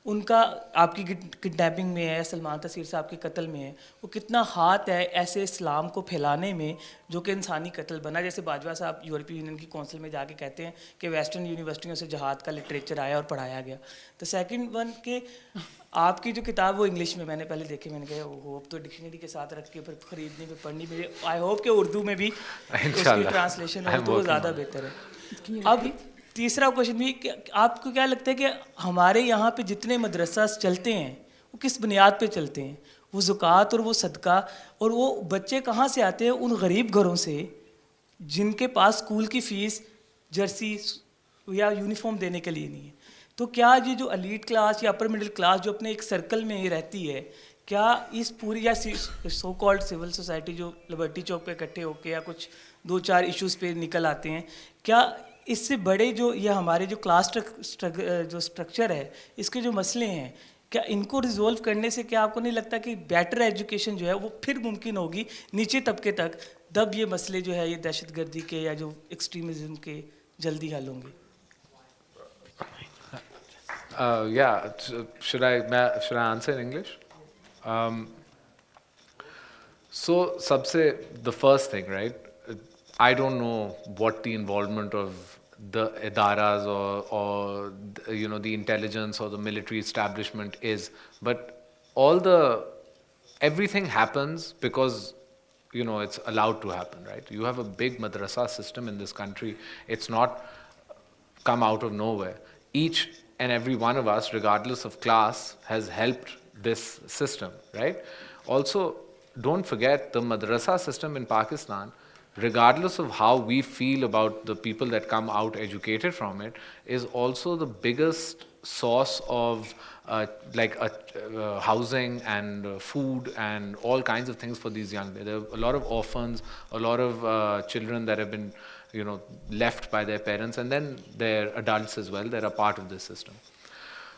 [SPEAKER 11] उनका आपकी किडनैपिंग में है, सलमान तसीर साहब के कत्ल में है, वो कितना हाथ है ऐसे इस्लाम को फैलाने में जो कि इंसानी कत्ल बना। जैसे बाजवा साहब यूरोपीय यूनियन की कौंसिल में जाके कहते हैं कि वेस्टर्न यूनिवर्सिटियों से जहाद का लिटरेचर आया और पढ़ाया गया। तो सेकंड वन के आपकी जो किताब वो इंग्लिश में मैंने पहले देखी, मैंने कहा होप तो डिक्शनरी के साथ रख के फिर खरीदने पे पढ़नी, मेरी आई होप कि उर्दू में भी उसकी ट्रांसलेशन हो तो वो ज़्यादा बेहतर है। अब तीसरा क्वेश्चन भी कि आपको क्या लगता है कि हमारे यहाँ पे जितने मदरसा चलते हैं वो किस बुनियाद पे चलते हैं? वो ज़कात और वो सदका, और वो बच्चे कहाँ से आते हैं? उन गरीब घरों से जिनके पास स्कूल की फ़ीस जर्सी या यूनिफॉर्म देने के लिए नहीं है। तो क्या ये जो एलीट क्लास या अपर मिडिल क्लास जो अपने एक सर्कल में ही रहती है, क्या इस पूरी या सो कॉल्ड सिविल सोसाइटी जो लिबर्टी चौक पे इकट्ठे होके या कुछ 2-4 इश्यूज़ पे निकल आते हैं, क्या इससे बड़े जो ये हमारे जो क्लास जो स्ट्रक्चर है, इसके जो मसले हैं, क्या इनको रिजोल्व करने से क्या आपको नहीं लगता कि बेटर एजुकेशन जो है वो फिर मुमकिन होगी नीचे तबके तक, तब ये मसले जो है ये दहशतगर्दी के या जो एक्सट्रीमिज्म के जल्दी हल होंगे?
[SPEAKER 3] Should I answer in English? So, the first thing, right? I don't know what the involvement of the idaras or you know, the intelligence or the military establishment is, but everything happens because, you know, it's allowed to happen, right? You have a big madrasa system in this country. It's not come out of nowhere. each and every one of us, regardless of class, has helped this system, right? Also, don't forget the madrasa system in Pakistan, regardless of how we feel about the people that come out educated from it, is also the biggest source of housing and food and all kinds of things for these young. There are a lot of orphans, a lot of children that have been, left by their parents, and then their adults as well that are part of this system.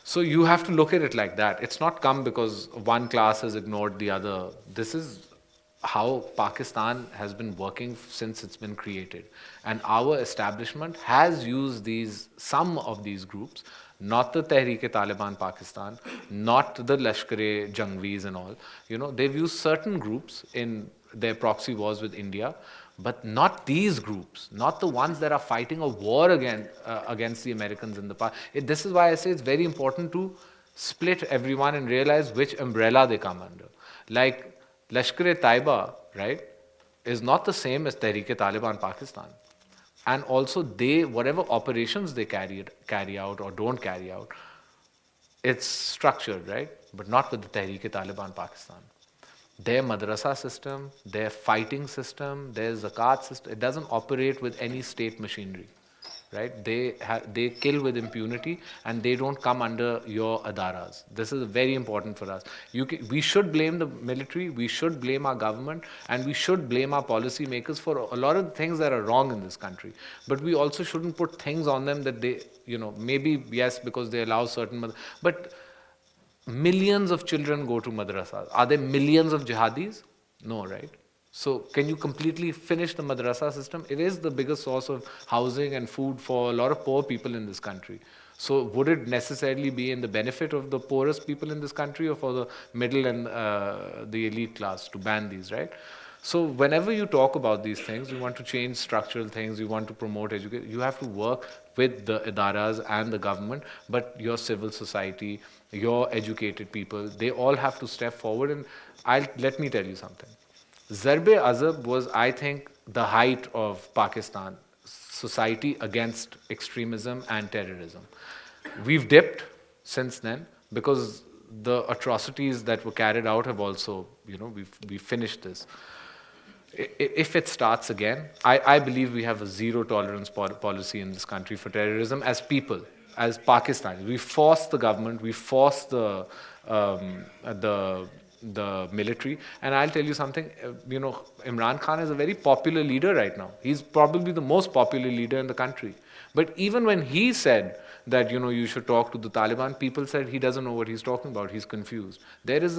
[SPEAKER 3] So you have to look at it like that. It's not come because one class has ignored the other. This is how Pakistan has been working since it's been created. And our establishment has used some of these groups, not the Tehreek-e-Taliban Pakistan, not the Lashkar-e-Jangvis and all. They've used certain groups in their proxy wars with India, but not these groups, not the ones that are fighting a war against the Americans in the past. This is why I say it's very important to split everyone and realize which umbrella they come under. Like Lashkar-e-Taiba, right, is not the same as Tehreek-e-Taliban Pakistan. And also whatever operations they carry out or don't carry out, it's structured, right, but not with the Tehreek-e-Taliban Pakistan. Their madrasa system, their fighting system, their zakat system, it doesn't operate with any state machinery, right? They kill with impunity and they don't come under your adaras. This is very important for us. We should blame the military, we should blame our government, and we should blame our policy makers for a lot of things that are wrong in this country. But we also shouldn't put things on them that they, maybe, yes, because they allow certain, but millions of children go to madrasas. Are there millions of jihadis? No, right? So can you completely finish the madrasa system? It is the biggest source of housing and food for a lot of poor people in this country. So would it necessarily be in the benefit of the poorest people in this country or for the middle and the elite class to ban these, right? So whenever you talk about these things, you want to change structural things, you want to promote education, you have to work with the idaras and the government, but your civil society, your educated people, they all have to step forward. And let me tell you something. Zarb-e-Azab was, I think, the height of Pakistan society against extremism and terrorism. We've dipped since then because the atrocities that were carried out have also, we've finished this. If it starts again, I believe we have a zero tolerance policy in this country for terrorism as people, as Pakistanis. We force the government, we force the military. And I'll tell you something, Imran Khan is a very popular leader right now. He's probably the most popular leader in the country. But even when he said that, you should talk to the Taliban, people said he doesn't know what he's talking about. He's confused. There is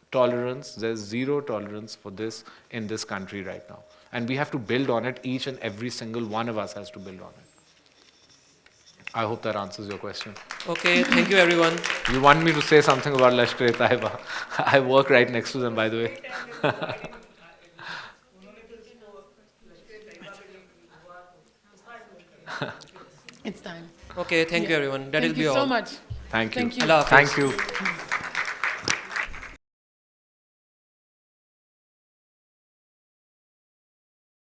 [SPEAKER 3] there's zero tolerance for this in this country right now. And we have to build on it. Each and every single one of us has to build on it. I hope that answers your question.
[SPEAKER 12] Okay, thank you everyone.
[SPEAKER 3] You want me to say something about Lashkar-e-Taiba? I work right next to them, by the way.
[SPEAKER 2] It's time.
[SPEAKER 12] Okay, thank you everyone. That will be all.
[SPEAKER 2] Thank you so much.
[SPEAKER 3] Thank you.
[SPEAKER 2] Thank you.
[SPEAKER 12] Allah Hafiz.
[SPEAKER 3] Thank you.